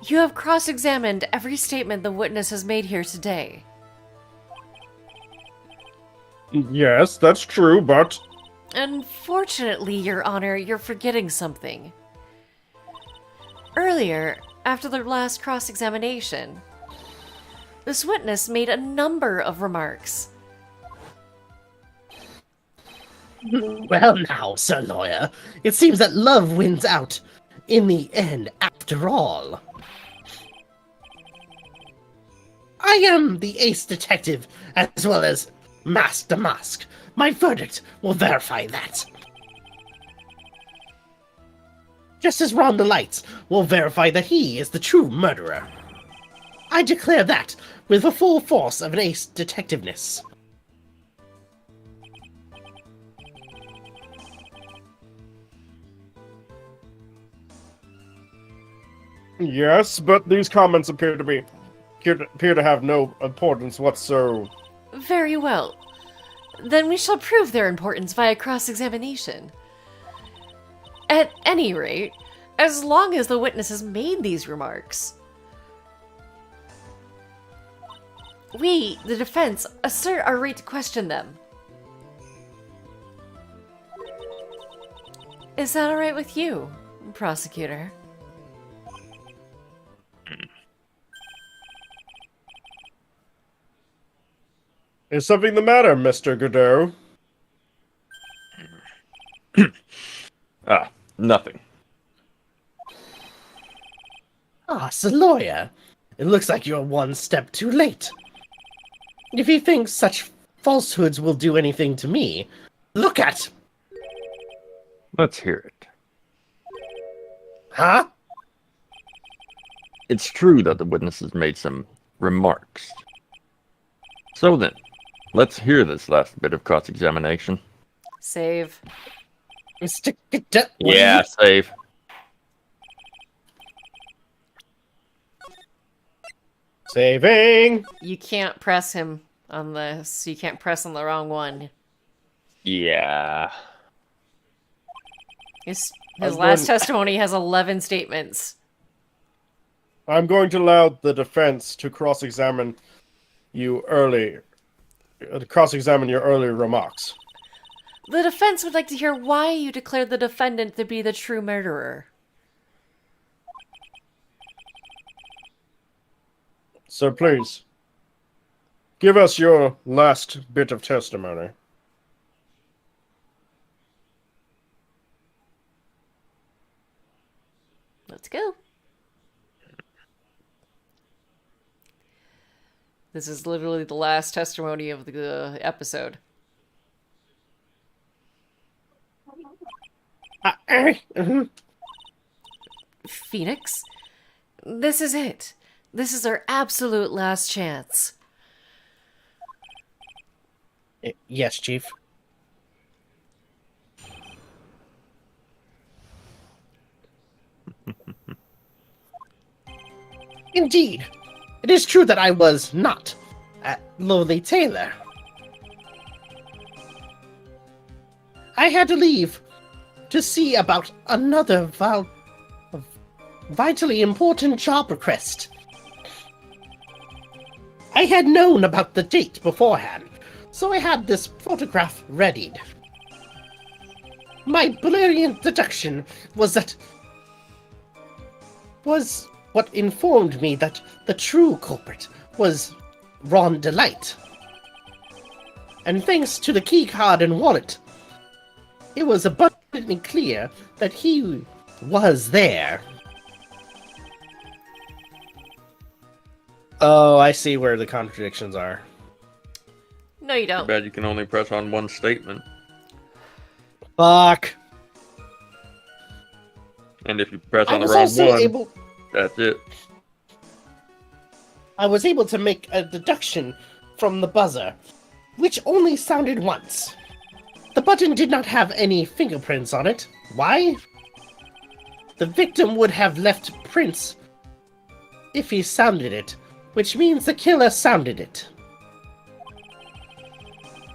Speaker 1: You have cross-examined every statement the witness has made here today.
Speaker 5: Yes, that's true, but...
Speaker 1: Unfortunately, Your Honor, you're forgetting something. Earlier, after the last cross-examination, this witness made a number of remarks.
Speaker 2: Well now, Sir Lawyer, it seems that love wins out in the end after all. I am the ace detective as well as Mask the Mask. My verdict will verify that. Just as Ron the Lights will verify that he is the true murderer. I declare that with the full force of an ace detectiveness.
Speaker 5: Yes, but these comments appear to have no importance whatsoever.
Speaker 1: Very well. Then we shall prove their importance via cross-examination. At any rate, as long as the witness has made these remarks, we, the defense, assert our right to question them. Is that all right with you, prosecutor?
Speaker 5: Is something the matter, Mr. Godot?
Speaker 3: Nothing.
Speaker 2: Ah, Sir Lawyer, it looks like you're one step too late. If he thinks such falsehoods will do anything to me, look at...
Speaker 3: Let's hear it.
Speaker 2: Huh?
Speaker 3: It's true that the witness has made some remarks. So then, let's hear this last bit of cross-examination.
Speaker 1: Save.
Speaker 2: Mr.
Speaker 3: Yeah, save.
Speaker 2: Saving!
Speaker 1: You can't press him on this. You can't press on the wrong one.
Speaker 3: Yeah.
Speaker 1: His
Speaker 5: I'm
Speaker 1: last
Speaker 5: going-
Speaker 1: testimony has 11 statements.
Speaker 5: I'm going to allow the defense to cross-examine you early. Cross-examine your earlier remarks.
Speaker 1: The defense would like to hear why you declared the defendant to be the true murderer.
Speaker 5: So please, give us your last bit of testimony.
Speaker 1: Let's go. This is literally the last testimony of the episode. Phoenix, this is it. This is our absolute last chance.
Speaker 2: Yes, Chief. Indeed. It is true that I was not at Lowly Taylor. I had to leave to see about another vitally important job request. I had known about the date beforehand, so I had this photograph readied. My brilliant deduction was what informed me that the true culprit was Ron Delight. And thanks to the keycard and wallet, it was abundantly clear that he was there. Oh, I see where the contradictions are.
Speaker 1: No, you
Speaker 3: Too
Speaker 1: don't.
Speaker 3: bad you can only press on one statement.
Speaker 2: Fuck.
Speaker 3: And if you press
Speaker 2: I
Speaker 3: on the
Speaker 2: was
Speaker 3: wrong
Speaker 2: also
Speaker 3: one,
Speaker 2: able...
Speaker 3: that's it.
Speaker 2: I was able to make a deduction from the buzzer, which only sounded once. The button did not have any fingerprints on it. Why? The victim would have left prints if he sounded it, which means the killer sounded it.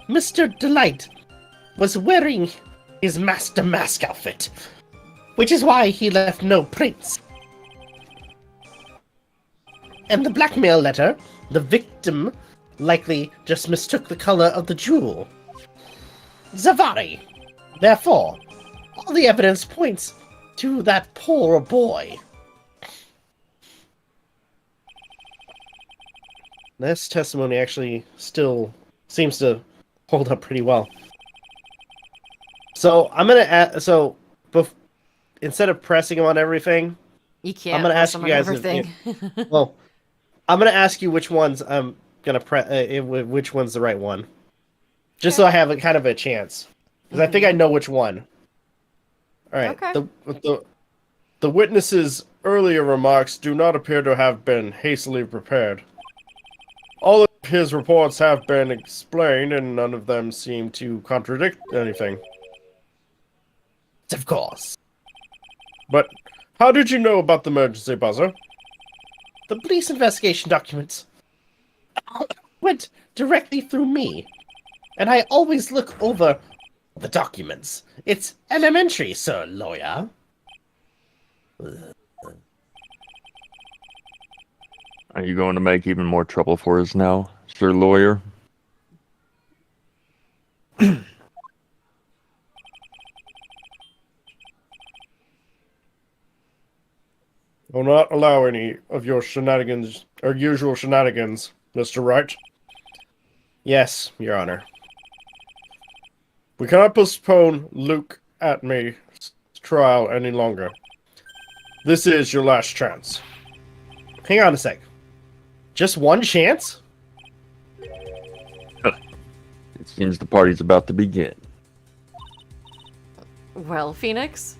Speaker 2: Mr. Delight was wearing his Master Mask outfit, which is why he left no prints. And the blackmail letter, the victim likely just mistook the color of the jewel. Zavari. Therefore, all the evidence points to that poor boy. This testimony actually still seems to hold up pretty well. So I'm gonna instead of pressing on everything,
Speaker 1: You can't.
Speaker 2: I'm gonna
Speaker 1: press
Speaker 2: ask
Speaker 1: them
Speaker 2: you
Speaker 1: on
Speaker 2: guys if-
Speaker 1: everything.
Speaker 2: well, I'm gonna ask you which ones I'm gonna which one's the right one, just so I have a kind of a chance, because I think I know which one. All right.
Speaker 1: Okay.
Speaker 5: The witness's earlier remarks do not appear to have been hastily prepared. All of his reports have been explained, and none of them seem to contradict anything.
Speaker 2: Of course.
Speaker 5: But how did you know about the emergency buzzer?
Speaker 2: The police investigation documents went directly through me, and I always look over the documents. It's elementary, sir lawyer.
Speaker 3: Are you going to make even more trouble for us now, sir lawyer?
Speaker 5: Will not allow any of your shenanigans, or usual shenanigans, Mr. Wright.
Speaker 2: Yes, Your Honor.
Speaker 5: We cannot postpone Luke Atme's trial any longer. This is your last chance.
Speaker 2: Hang on a sec. Just one chance?
Speaker 3: It seems the party's about to begin.
Speaker 1: Well, Phoenix?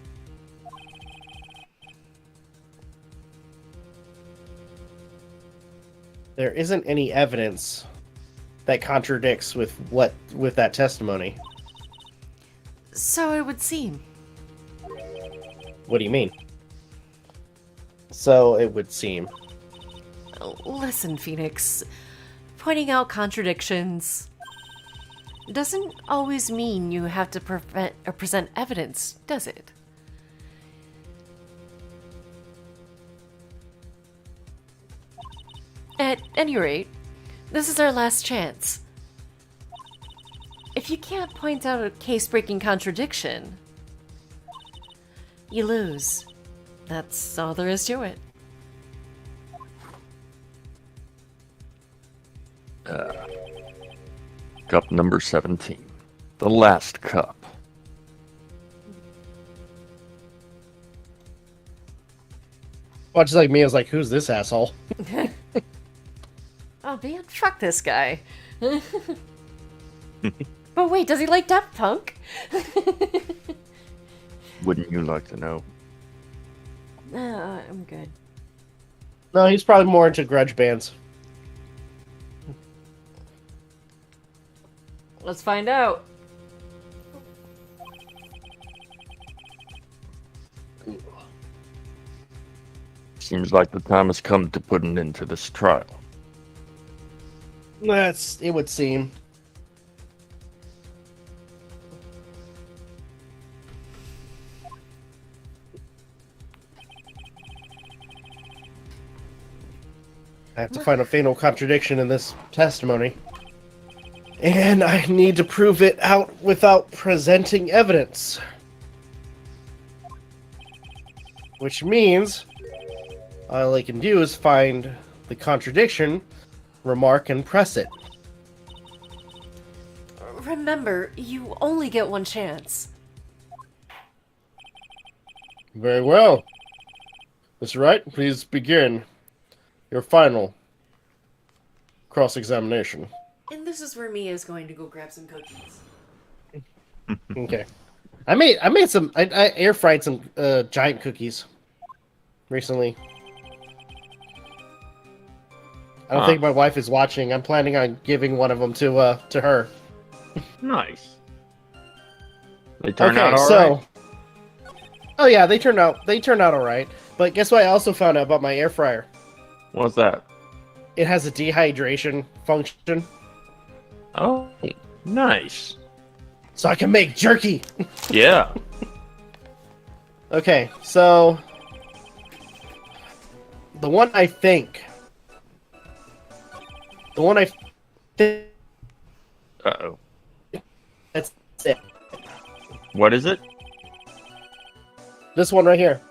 Speaker 2: There isn't any evidence that contradicts with that testimony.
Speaker 1: So it would seem.
Speaker 2: What do you mean? So it would seem.
Speaker 1: Listen, Phoenix. Pointing out contradictions doesn't always mean you have to present evidence, does it? At any rate, this is our last chance. If If you can't point out a case-breaking contradiction, you lose. That's all there is to it.
Speaker 3: Cup number 17. The last cup.
Speaker 2: Much like me, I was like, who's this asshole?
Speaker 1: Oh man, fuck this guy. But wait, does he like Daft Punk?
Speaker 3: Wouldn't you like to know?
Speaker 1: I'm good.
Speaker 2: No, he's probably more into grudge bands.
Speaker 1: Let's find out.
Speaker 3: Seems like the time has come to put an end to this trial.
Speaker 2: It would seem. I have to find a fatal contradiction in this testimony. And I need to prove it out without presenting evidence. Which means all I can do is find the contradiction, remark, and press it.
Speaker 1: Remember, you only get one chance.
Speaker 5: Very well. Mr. Wright, please begin your final cross-examination.
Speaker 1: And this is where Mia's going to go grab some cookies.
Speaker 2: Okay. I air fried some giant cookies recently. I don't think my wife is watching. I'm planning on giving one of them to her.
Speaker 3: Nice. They turned out all right?
Speaker 2: Oh yeah, they turned out all right. But guess what? I also found out about my air fryer.
Speaker 3: What's that?
Speaker 2: It has a dehydration function,
Speaker 3: Oh, nice.
Speaker 2: so I can make jerky.
Speaker 3: Yeah.
Speaker 2: Okay, so the one I think.
Speaker 3: Uh-oh.
Speaker 2: That's it.
Speaker 3: What is it?
Speaker 2: This one right here.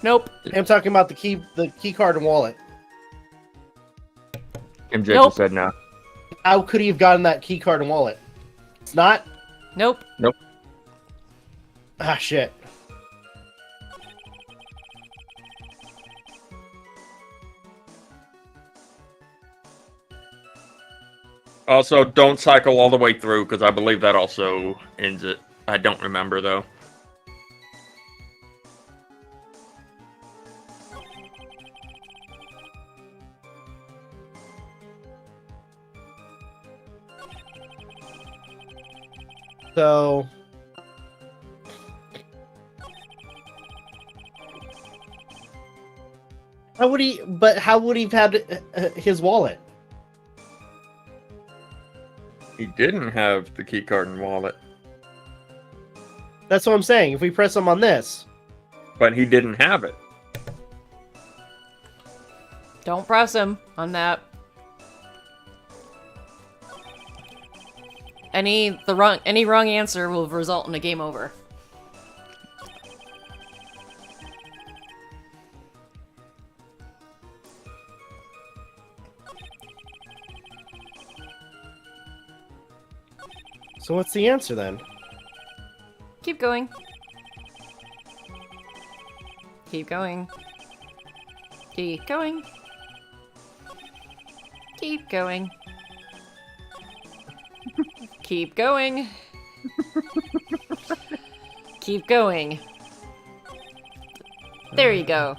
Speaker 1: Nope.
Speaker 2: I'm talking about the key card and wallet.
Speaker 3: MJ
Speaker 1: Nope.
Speaker 3: just said no.
Speaker 2: How could he have gotten that key card and wallet? It's not.
Speaker 1: Nope.
Speaker 3: Nope.
Speaker 2: Ah, shit.
Speaker 3: Also, don't cycle all the way through, because I believe that also ends it. I don't remember, though.
Speaker 2: So. How would he have had his wallet?
Speaker 3: He didn't have the keycard and wallet.
Speaker 2: That's what I'm saying. If we press him on this.
Speaker 3: But he didn't have it.
Speaker 1: Don't press him on that. Any wrong answer will result in a game over.
Speaker 2: So what's the answer then?
Speaker 1: Keep going. Keep going. Keep going. Keep going. Keep going. Keep going. There you go.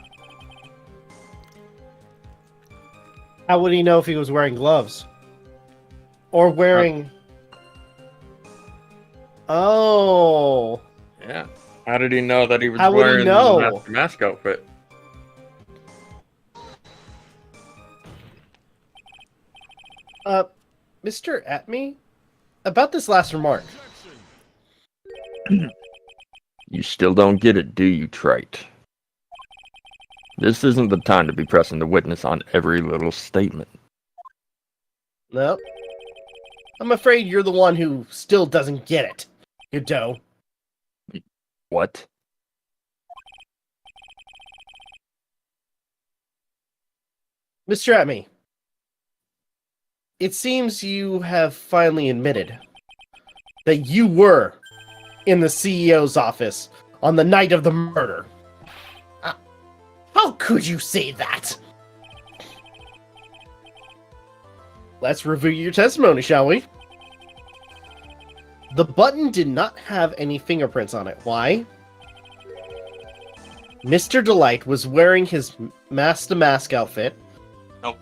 Speaker 2: How would he know if he was wearing gloves? Or wearing... Oh.
Speaker 3: Yeah. How did he know that he was
Speaker 2: How would he
Speaker 3: wearing
Speaker 2: know?
Speaker 3: the mask outfit?
Speaker 2: Mr. Atme? About this last remark.
Speaker 3: You still don't get it, do you, Trite? This isn't the time to be pressing the witness on every little statement.
Speaker 2: Nope. I'm afraid you're the one who still doesn't get it, you doe.
Speaker 3: What?
Speaker 2: Mr. Atme, it seems you have finally admitted that you were in the CEO's office on the night of the murder. How could you say that? Let's review your testimony, shall we? The button did not have any fingerprints on it. Why? Mr. Delight was wearing his mask-to-mask outfit.
Speaker 3: Nope.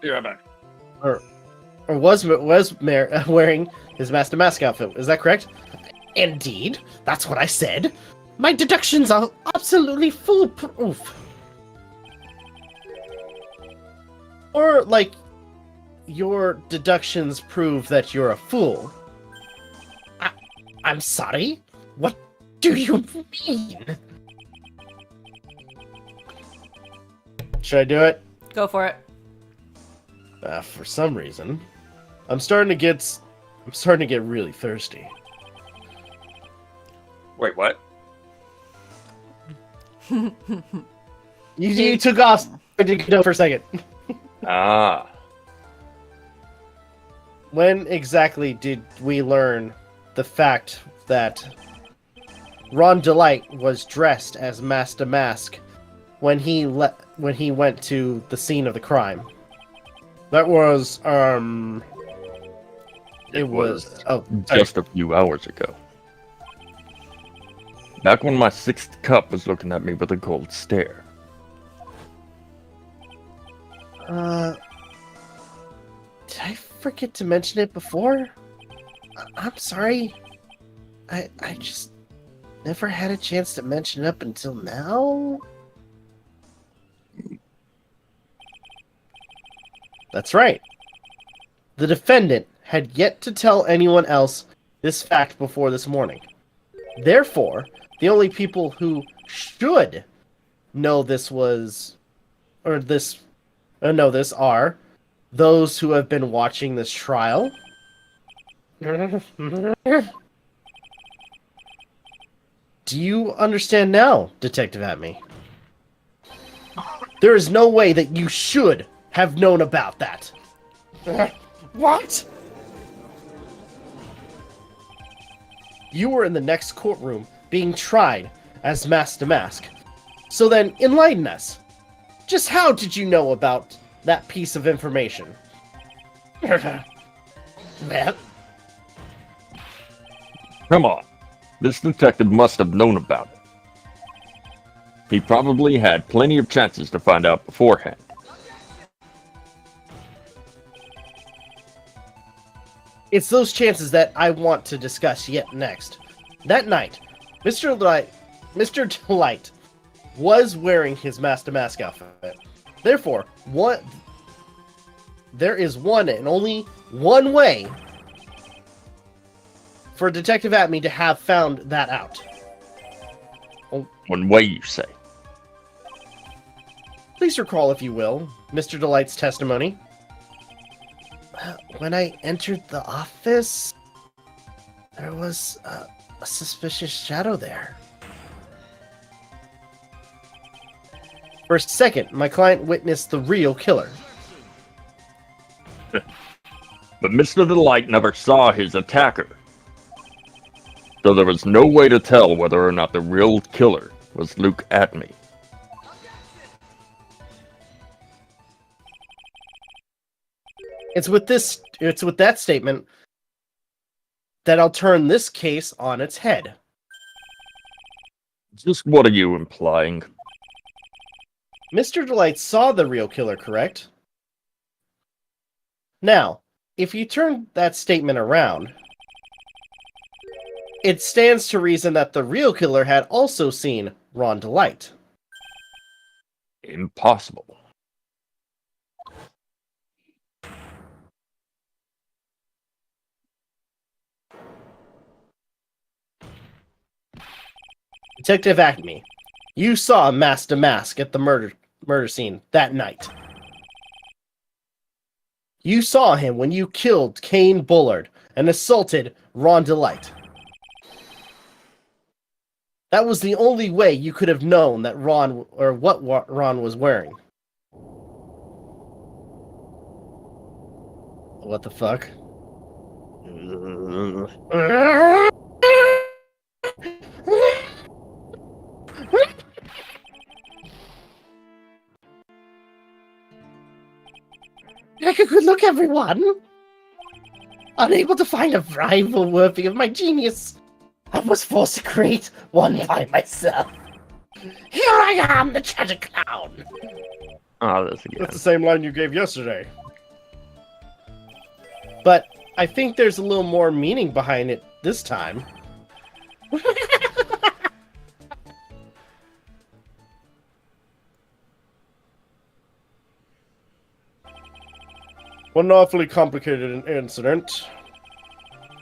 Speaker 3: You're right back.
Speaker 2: Or was wearing his mask-to-mask outfit. Is that correct? Indeed. That's what I said. My deductions are absolutely foolproof. Or, like, your deductions prove that you're a fool. I'm sorry? What do you mean? Should I do it?
Speaker 1: Go for it.
Speaker 2: For some reason, I'm starting to get really thirsty.
Speaker 3: Wait, what?
Speaker 2: You took off for a second.
Speaker 3: Ah.
Speaker 2: When exactly did we learn the fact that Ron Delight was dressed as Mask to Mask when he went to the scene of the crime?
Speaker 5: That was,
Speaker 2: It was
Speaker 3: just a few hours ago. Back when my sixth cup was looking at me with a cold stare.
Speaker 2: Did I forget to mention it before? I'm sorry. I just never had a chance to mention it up until now. That's right. The defendant had yet to tell anyone else this fact before this morning. Therefore, the only people who should know this are those who have been watching this trial. Do you understand now, Detective Atme? There is no way that you should have known about that. What? You were in the next courtroom being tried as Mask to Mask. So then, enlighten us. Just how did you know about that piece of information? Well,
Speaker 3: Come on. This detective must have known about it. He probably had plenty of chances to find out beforehand.
Speaker 2: it's those chances that I want to discuss yet next. That night, Mr. Delight was wearing his Mask to Mask outfit. Therefore, there is one and only one way for Detective Atme to have found that out.
Speaker 3: One way, you say?
Speaker 2: Please recall, if you will, Mr. Delight's testimony. When I entered the office, there was a suspicious shadow there. For a second, my client witnessed the real killer.
Speaker 3: But Mr. Delight never saw his attacker. So there was no way to tell whether or not the real killer was Luke Atme.
Speaker 2: It's with that statement that I'll turn this case on its head.
Speaker 3: Just what are you implying?
Speaker 2: Mr. Delight saw the real killer, correct? Now, if you turn that statement around, it stands to reason that the real killer had also seen Ron Delight.
Speaker 3: Impossible.
Speaker 2: Detective Acme, you saw Mask to Mask at the murder scene that night. You saw him when you killed Kane Bullard and assaulted Ron Delight. That was the only way you could have known that Ron, or what Ron was wearing. What the fuck? Take a good look, everyone! Unable to find a rival worthy of my genius, I was forced to create one by myself. Here I am, the tragic clown!
Speaker 3: Oh, this again.
Speaker 5: That's the same line you gave yesterday.
Speaker 2: But I think there's a little more meaning behind it this time.
Speaker 5: What an awfully complicated incident.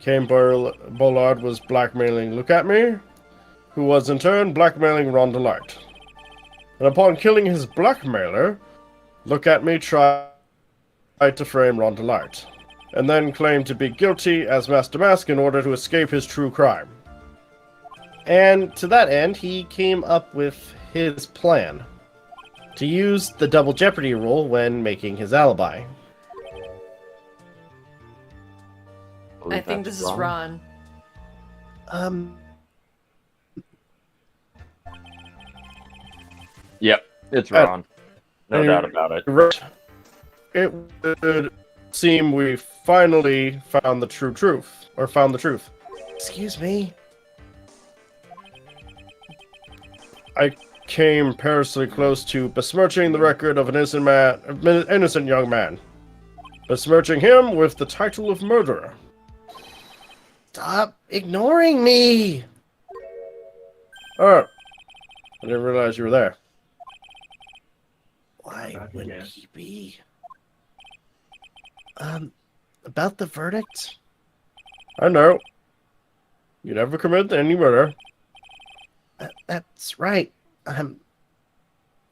Speaker 5: Kane Bullard was blackmailing Look At Me, who was in turn blackmailing Ron Delight. And upon killing his blackmailer, Look At Me tried to frame Ron Delight, and then claimed to be guilty as Master Mask in order to escape his true crime.
Speaker 2: And to that end, he came up with his plan to use the double jeopardy rule when making his alibi.
Speaker 1: I think this is Ron.
Speaker 3: Yep, it's Ron. No doubt about it.
Speaker 5: It would seem we finally found the truth.
Speaker 2: Excuse me?
Speaker 5: I came perilously close to besmirching the record of an innocent young man. Besmirching him with the title of murderer.
Speaker 2: Stop ignoring me!
Speaker 5: Oh, I didn't realize you were there.
Speaker 2: Why wouldn't he be? About the verdict?
Speaker 5: I know. You never committed any murder.
Speaker 2: That's right. I'm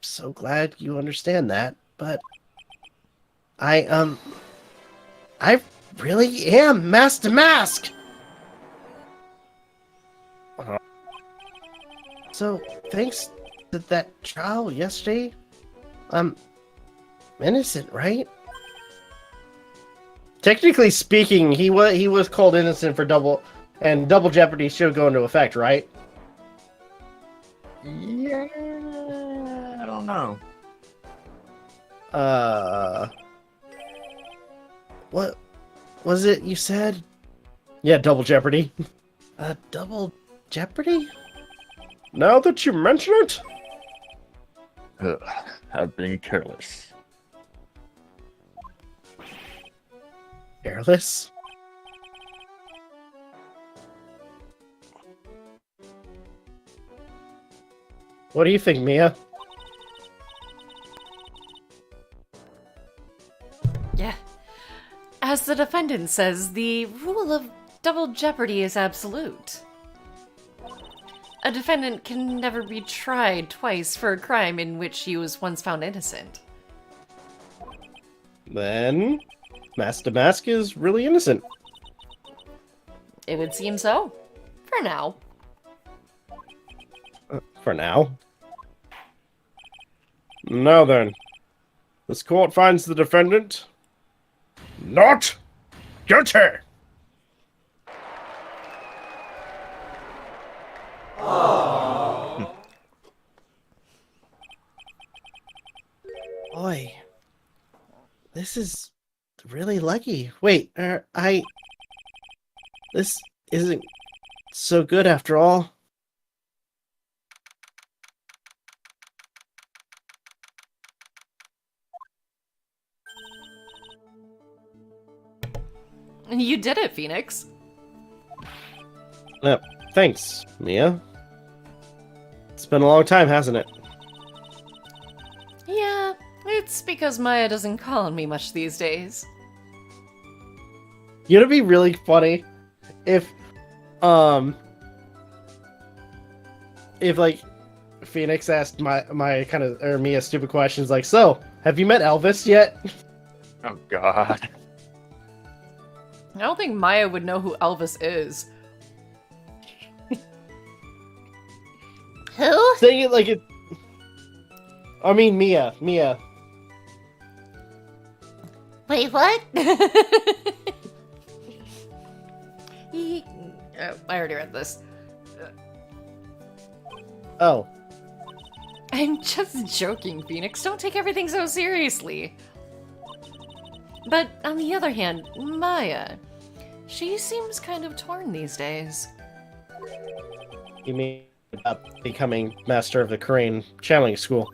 Speaker 2: so glad you understand that, but I really am Master Mask! So, thanks to that trial yesterday, I'm innocent, right? Technically speaking, he was called innocent for double jeopardy should go into effect, right?
Speaker 3: Yeah, I don't know.
Speaker 2: What was it you said? Yeah, double jeopardy. Double jeopardy?
Speaker 5: Now that you mention it,
Speaker 3: I've been careless.
Speaker 2: Careless? What do you think, Mia?
Speaker 1: Yeah. As the defendant says, the rule of double jeopardy is absolute. A defendant can never be tried twice for a crime in which he was once found innocent.
Speaker 2: Then, Master Mask is really innocent.
Speaker 1: It would seem so. For now.
Speaker 2: For now.
Speaker 5: now then, this court finds the defendant not guilty.
Speaker 2: Boy, this is really lucky. Wait, this isn't so good after all.
Speaker 1: You did it, Phoenix.
Speaker 2: Thanks, Mia. It's been a long time, hasn't it?
Speaker 1: Yeah, it's because Maya doesn't call on me much these days.
Speaker 2: You know, it'd be really funny if like Phoenix asked my kind of or Mia stupid questions like, "So, have you met Elvis yet?"
Speaker 3: Oh God.
Speaker 1: I don't think Maya would know who Elvis is.
Speaker 4: Who?
Speaker 2: Saying it like it. I mean, Mia.
Speaker 4: Wait, what?
Speaker 1: I already read this.
Speaker 2: Oh,
Speaker 1: I'm just joking, Phoenix. Don't take everything so seriously. But on the other hand, Maya, she seems kind of torn these days.
Speaker 2: you mean about becoming master of the Crane channeling school?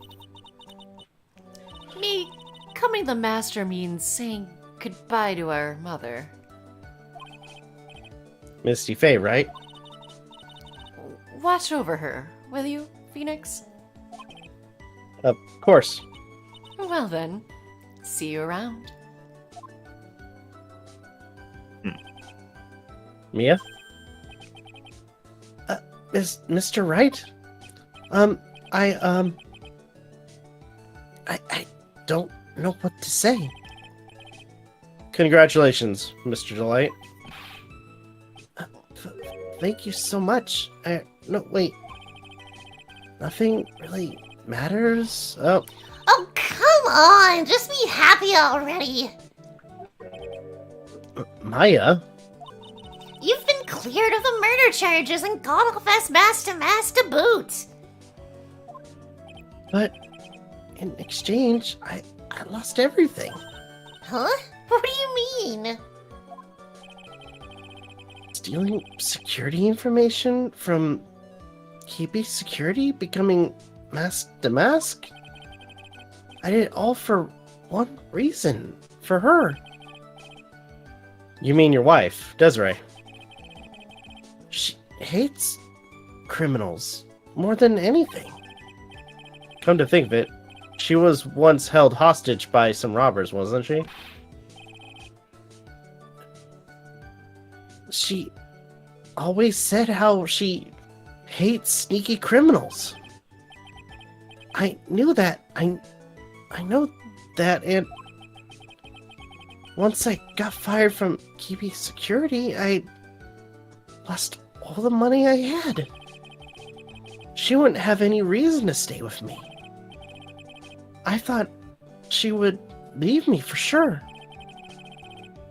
Speaker 1: Becoming the master means saying goodbye to our mother.
Speaker 2: Misty Faye, right?
Speaker 1: Watch over her, will you, Phoenix?
Speaker 2: Of course.
Speaker 1: Well then, see you around.
Speaker 2: Mia? Mr. Wright? I don't know what to say. Congratulations, Mr. Delight. Thank you so much. No, wait. Nothing really matters? Oh,
Speaker 4: Oh, come on! Just be happy already!
Speaker 2: Maya?
Speaker 4: You've been cleared of the murder charges and got off as master to boot!
Speaker 2: But in exchange, I lost everything.
Speaker 4: Huh? What do you mean?
Speaker 2: Stealing security information from KB Security, becoming mask to mask? I did it all for one reason. For her. You mean your wife, Desiree? She hates criminals more than anything. Come to think of it, she was once held hostage by some robbers, wasn't she? She always said how she hates sneaky criminals. I knew that. I know that, and once I got fired from keeping security, I lost all the money I had. She wouldn't have any reason to stay with me. I thought she would leave me for sure.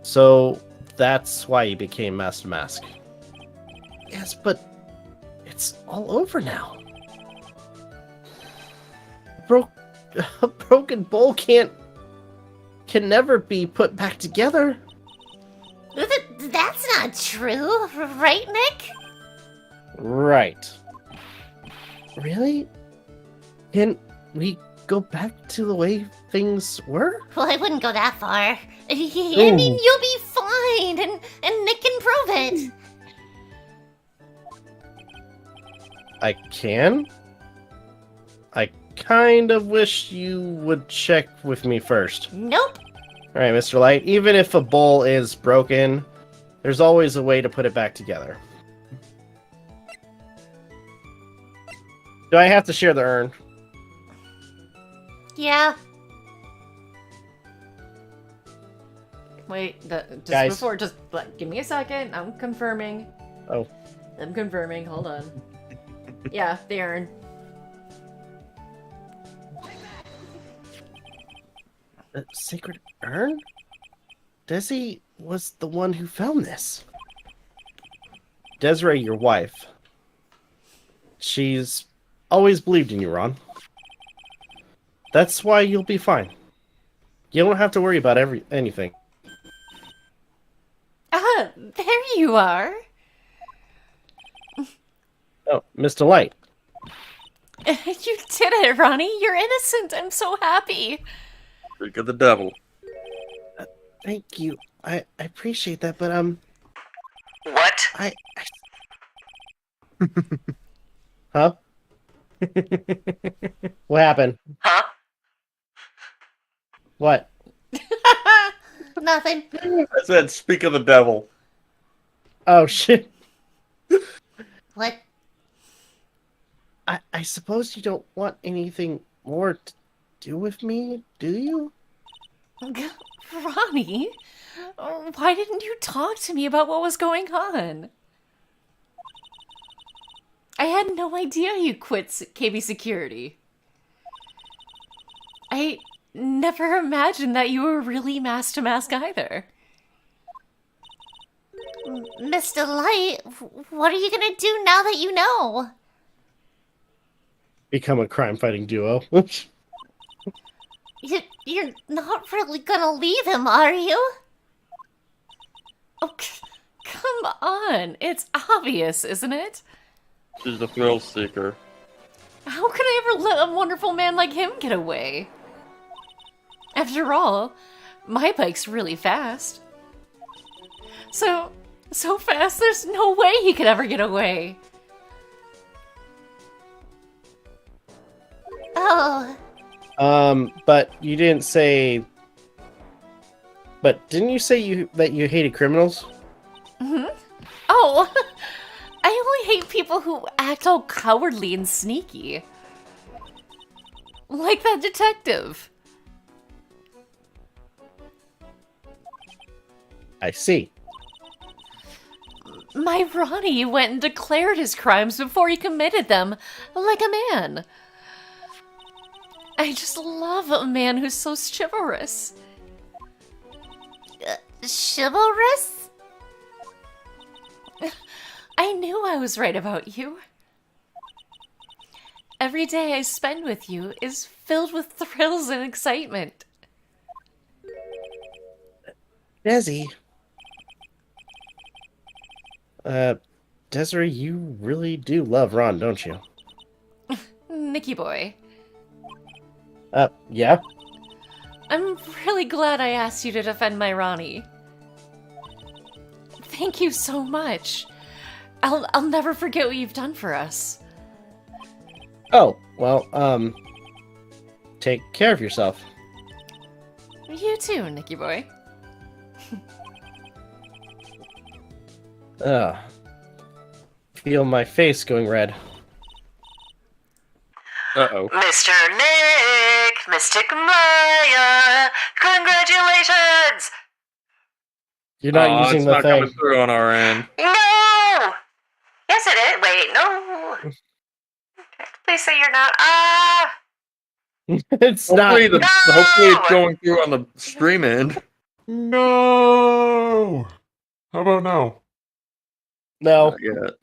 Speaker 2: So that's why you became Master Mask. Yes, but it's all over now. A broken bowl can never be put back together.
Speaker 4: That's not true, right, Nick?
Speaker 2: Right. Really? Can we go back to the way things were?
Speaker 4: Well, I wouldn't go that far. I mean, you'll be fine, and Nick can prove it.
Speaker 2: I can? I kind of wish you would check with me first.
Speaker 4: Nope.
Speaker 2: Alright, Mr. Light, even if a bowl is broken, there's always a way to put it back together. Do I have to share the urn?
Speaker 4: Yeah.
Speaker 1: Wait, just
Speaker 2: Guys.
Speaker 1: before, just give me a second. I'm confirming.
Speaker 2: Oh.
Speaker 1: I'm confirming. Hold on. Yeah, the urn.
Speaker 2: The sacred urn? Desi was the one who found this. Desiree, your wife. She's always believed in you, Ron. That's why you'll be fine. You don't have to worry about anything.
Speaker 1: Ah, there you are.
Speaker 2: Oh, Mr. Light.
Speaker 1: You did it, Ronnie. You're innocent. I'm so happy.
Speaker 3: Freak of the devil.
Speaker 2: Thank you. I appreciate that, but
Speaker 6: What?
Speaker 2: Huh? What happened?
Speaker 6: Huh?
Speaker 2: What?
Speaker 4: Nothing.
Speaker 3: I said, speak of the devil.
Speaker 2: Oh shit.
Speaker 4: What?
Speaker 2: I suppose you don't want anything more to do with me, do you?
Speaker 1: Ronnie, why didn't you talk to me about what was going on? I had no idea you quit KB Security. I never imagined that you were really mask to mask either.
Speaker 4: Mr. Light, what are you gonna do now that you know?
Speaker 2: Become a crime-fighting duo.
Speaker 4: You're not really gonna leave him, are you?
Speaker 1: Oh, come on. It's obvious, isn't it?
Speaker 3: She's a thrill seeker.
Speaker 1: How could I ever let a wonderful man like him get away? After all, my bike's really fast. So fast, there's no way he could ever get away.
Speaker 4: Oh,
Speaker 2: But you didn't say... But didn't you say that you hated criminals?
Speaker 1: Oh, I only hate people who act all cowardly and sneaky. Like that detective.
Speaker 2: I see.
Speaker 1: My Ronnie went and declared his crimes before he committed them, like a man. I just love a man who's so chivalrous.
Speaker 4: chivalrous?
Speaker 1: I knew I was right about you. Every day I spend with you is filled with thrills and excitement.
Speaker 2: Desi. Desiree, you really do love Ron, don't you?
Speaker 1: Nicky boy,
Speaker 2: Yeah?
Speaker 1: I'm really glad I asked you to defend my Ronnie. Thank you so much. I'll never forget what you've done for us.
Speaker 2: Oh, well, take care of yourself.
Speaker 1: You too, Nicky boy.
Speaker 2: Feel my face going red.
Speaker 3: Uh-oh.
Speaker 6: Mr. Nick, Mystic Maya, congratulations!
Speaker 2: You're not
Speaker 3: Aw,
Speaker 2: using
Speaker 3: it's
Speaker 2: the
Speaker 3: not
Speaker 2: thing.
Speaker 3: coming through on our end.
Speaker 6: No! Yes, it is. Wait, no. Please say you're not. Ah!
Speaker 2: It's not.
Speaker 3: Hopefully it's going through on the stream end.
Speaker 7: No! How about now?
Speaker 2: No.
Speaker 3: Not yet.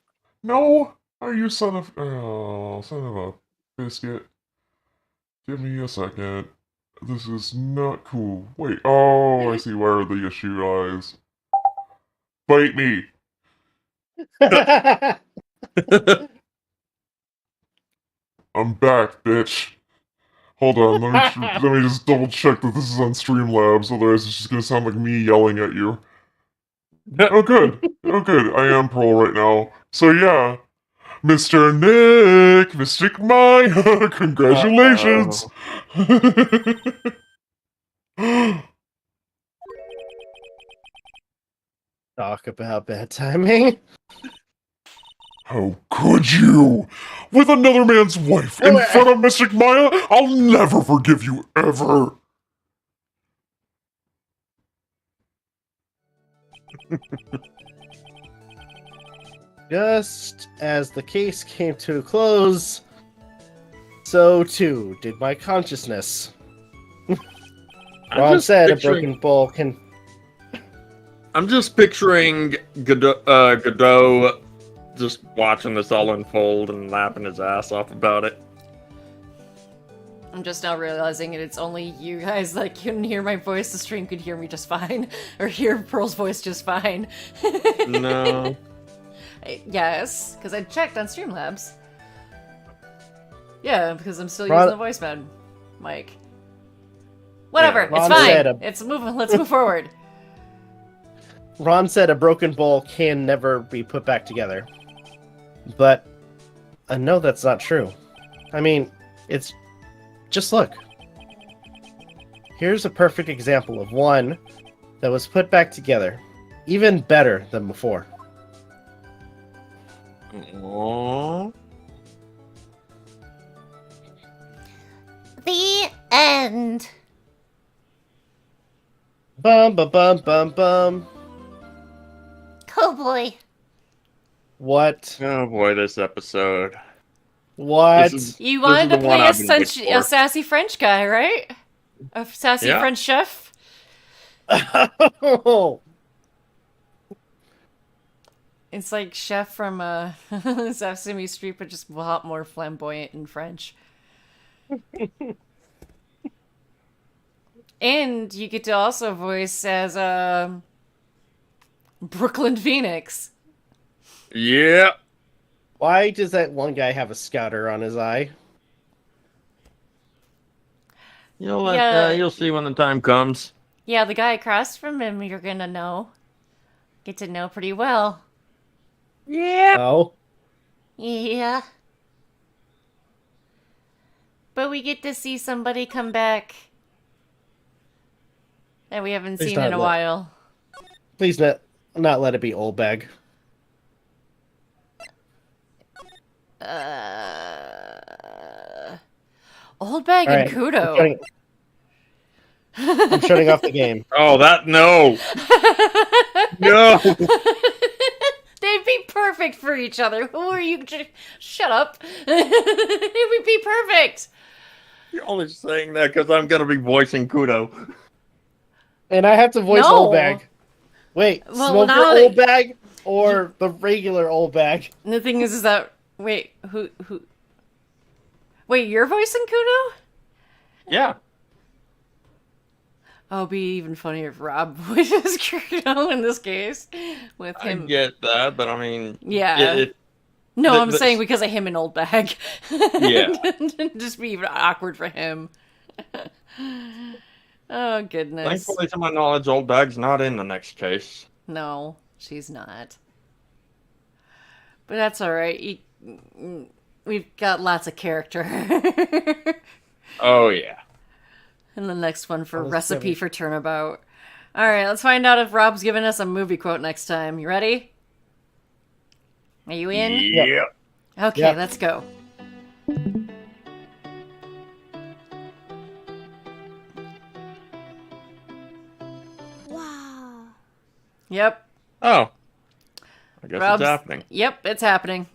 Speaker 7: No! Oh, you son of... Oh, son of a biscuit. Give me a second. This is not cool. Wait, oh, I see where the issue lies. Bite me! I'm back, bitch. Hold on, let me just double check that this is on Streamlabs, otherwise it's just gonna sound like me yelling at you. Oh good, I am Pearl right now. So yeah, Mr. Nick, Mystic Maya, congratulations!
Speaker 2: Talk about bad timing.
Speaker 7: How could you? With another man's wife in front of Mystic Maya? I'll never forgive you, ever!
Speaker 2: Just as the case came to a close, so too did my consciousness. Ron said a broken bowl can...
Speaker 3: I'm just picturing Godot just watching this all unfold and laughing his ass off about it.
Speaker 1: I'm just now realizing it's only you guys that can hear my voice. The stream could hear me just fine, or hear Pearl's voice just fine.
Speaker 3: No.
Speaker 1: Yes, because I checked on Streamlabs. Yeah, because I'm still using the voice mod mic. Whatever,
Speaker 2: Yeah,
Speaker 1: it's fine. It's moving. Let's move forward.
Speaker 2: Ron said a broken bowl can never be put back together. But I know that's not true. I mean, it's... Just look. Here's a perfect example of one that was put back together. Even better than before.
Speaker 3: Aww.
Speaker 4: The end.
Speaker 2: Bum bum bum bum bum.
Speaker 4: Oh boy.
Speaker 2: What?
Speaker 3: Oh boy, this episode.
Speaker 2: What?
Speaker 1: You
Speaker 3: This
Speaker 1: wanted
Speaker 3: is
Speaker 1: to
Speaker 3: the one
Speaker 1: play
Speaker 3: I've been waiting
Speaker 1: a
Speaker 3: for.
Speaker 1: sassy French guy, right? A sassy
Speaker 3: Yeah.
Speaker 1: French chef? It's like Chef from Sesame Street, but just a lot more flamboyant in French. And you get to also voice as Brooklyn Phoenix.
Speaker 3: Yeah.
Speaker 2: Why does that one guy have a scouter on his eye?
Speaker 3: You'll see when the time comes.
Speaker 1: Yeah, the guy across from him you're gonna know. Get to know pretty well.
Speaker 3: Yeah.
Speaker 2: Oh.
Speaker 4: Yeah.
Speaker 1: But we get to see somebody come back that we haven't
Speaker 2: Please
Speaker 1: seen in
Speaker 2: not
Speaker 1: a
Speaker 2: let-
Speaker 1: while.
Speaker 2: Please not let it be Old Bag.
Speaker 1: Old Bag
Speaker 2: All
Speaker 1: and
Speaker 2: right,
Speaker 1: Kudo.
Speaker 2: I'm shutting off the game.
Speaker 3: Oh, no. No.
Speaker 1: They'd be perfect for each other. Who are you? Shut up. It would be perfect.
Speaker 3: You're only saying that because I'm going to be voicing Kudo.
Speaker 2: And I have to voice
Speaker 1: No.
Speaker 2: Old Bag. Wait,
Speaker 1: Well,
Speaker 2: Smoker
Speaker 1: now
Speaker 2: Old Bag or the regular Old Bag?
Speaker 1: And the thing is that wait, who? Wait, you're voicing Kudo?
Speaker 3: Yeah.
Speaker 1: Oh, it'd be even funnier if Rob voices Kudo in this case with
Speaker 3: I
Speaker 1: him.
Speaker 3: get that, but I mean...
Speaker 1: Yeah. No, I'm saying because of him and Old Bag.
Speaker 3: Yeah.
Speaker 1: Just be even awkward for him. Oh, goodness.
Speaker 3: Thankfully, to my knowledge, Old Bag's not in the next case.
Speaker 1: No, she's not. But that's alright. We've got lots of character.
Speaker 3: Oh, yeah.
Speaker 1: And the next one for
Speaker 2: Oh, that's
Speaker 1: Recipe
Speaker 2: heavy.
Speaker 1: for Turnabout. Alright, let's find out if Rob's giving us a movie quote next time. You ready? Are you in?
Speaker 3: Yeah.
Speaker 1: Okay,
Speaker 2: Yep.
Speaker 1: let's go.
Speaker 4: Wow.
Speaker 1: Yep.
Speaker 3: Oh. I guess
Speaker 1: Rob's-
Speaker 3: it's happening.
Speaker 1: Yep, it's happening.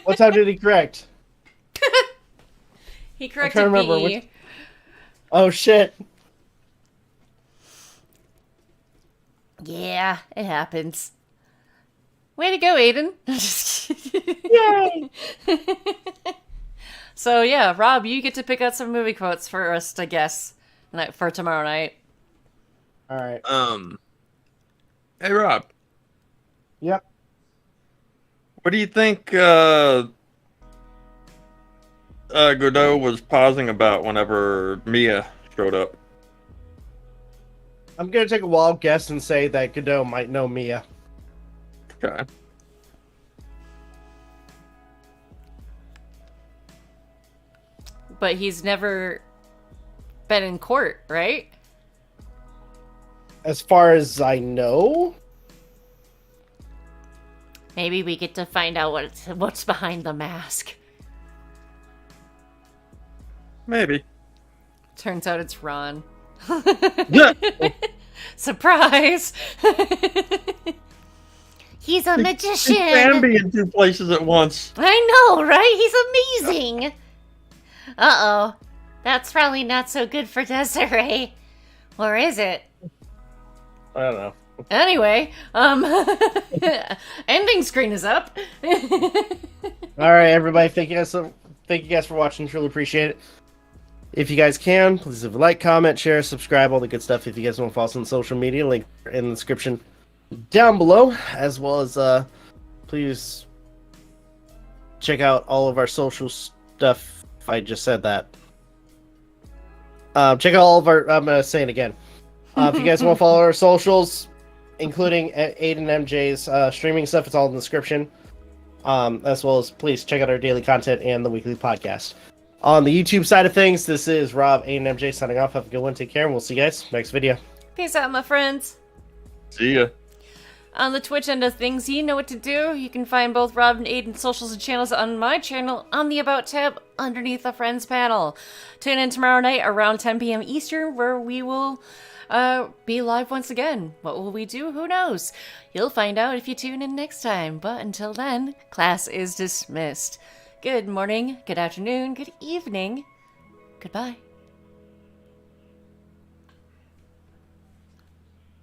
Speaker 2: What time did he correct?
Speaker 1: He
Speaker 2: trying to
Speaker 1: corrected
Speaker 2: remember
Speaker 1: me.
Speaker 2: Oh shit.
Speaker 1: Yeah, it happens. Way to go, Aden. Just kidding.
Speaker 2: Yay!
Speaker 1: So yeah, Rob, you get to pick out some movie quotes for us to guess for tomorrow night.
Speaker 2: Alright.
Speaker 3: Hey, Rob.
Speaker 2: Yep.
Speaker 3: What do you think Godot was pausing about whenever Mia showed up?
Speaker 2: I'm gonna take a wild guess and say that Godot might know Mia.
Speaker 3: Okay.
Speaker 1: But he's never been in court, right?
Speaker 2: As far as I know.
Speaker 1: Maybe we get to find out what's behind the mask.
Speaker 3: Maybe.
Speaker 1: Turns out it's Ron.
Speaker 3: Yeah.
Speaker 1: Surprise!
Speaker 4: He's a magician.
Speaker 3: He can be in two places at once.
Speaker 4: I know, right? He's amazing. Uh-oh. That's probably not so good for Desiree. Or is it?
Speaker 2: I don't know.
Speaker 1: Anyway, ending screen is up.
Speaker 2: Alright, everybody, thank you guys for watching. Truly appreciate it. If you guys can, please leave a like, comment, share, subscribe, all the good stuff. If you guys want to follow us on social media, link in the description down below, as well as please check out all of our social stuff. If I just said that. Check out all of our. I'm gonna say it again. If you guys want to follow our socials, including Aden MJ's streaming stuff, it's all in the description. As well as please check out our daily content and the weekly podcast. On the YouTube side of things, this is Rob, Aden MJ signing off. Have a good one. Take care, and we'll see you guys next video.
Speaker 1: Peace out, my friends.
Speaker 3: See ya.
Speaker 1: On the Twitch end of things, you know what to do. You can find both Rob and Aiden's socials and channels on my channel on the About tab underneath the Friends panel. Tune in tomorrow night around 10 p.m. Eastern, where we will be live once again. What will we do? Who knows? You'll find out if you tune in next time. But until then, class is dismissed. Good morning, good afternoon, good evening. Goodbye.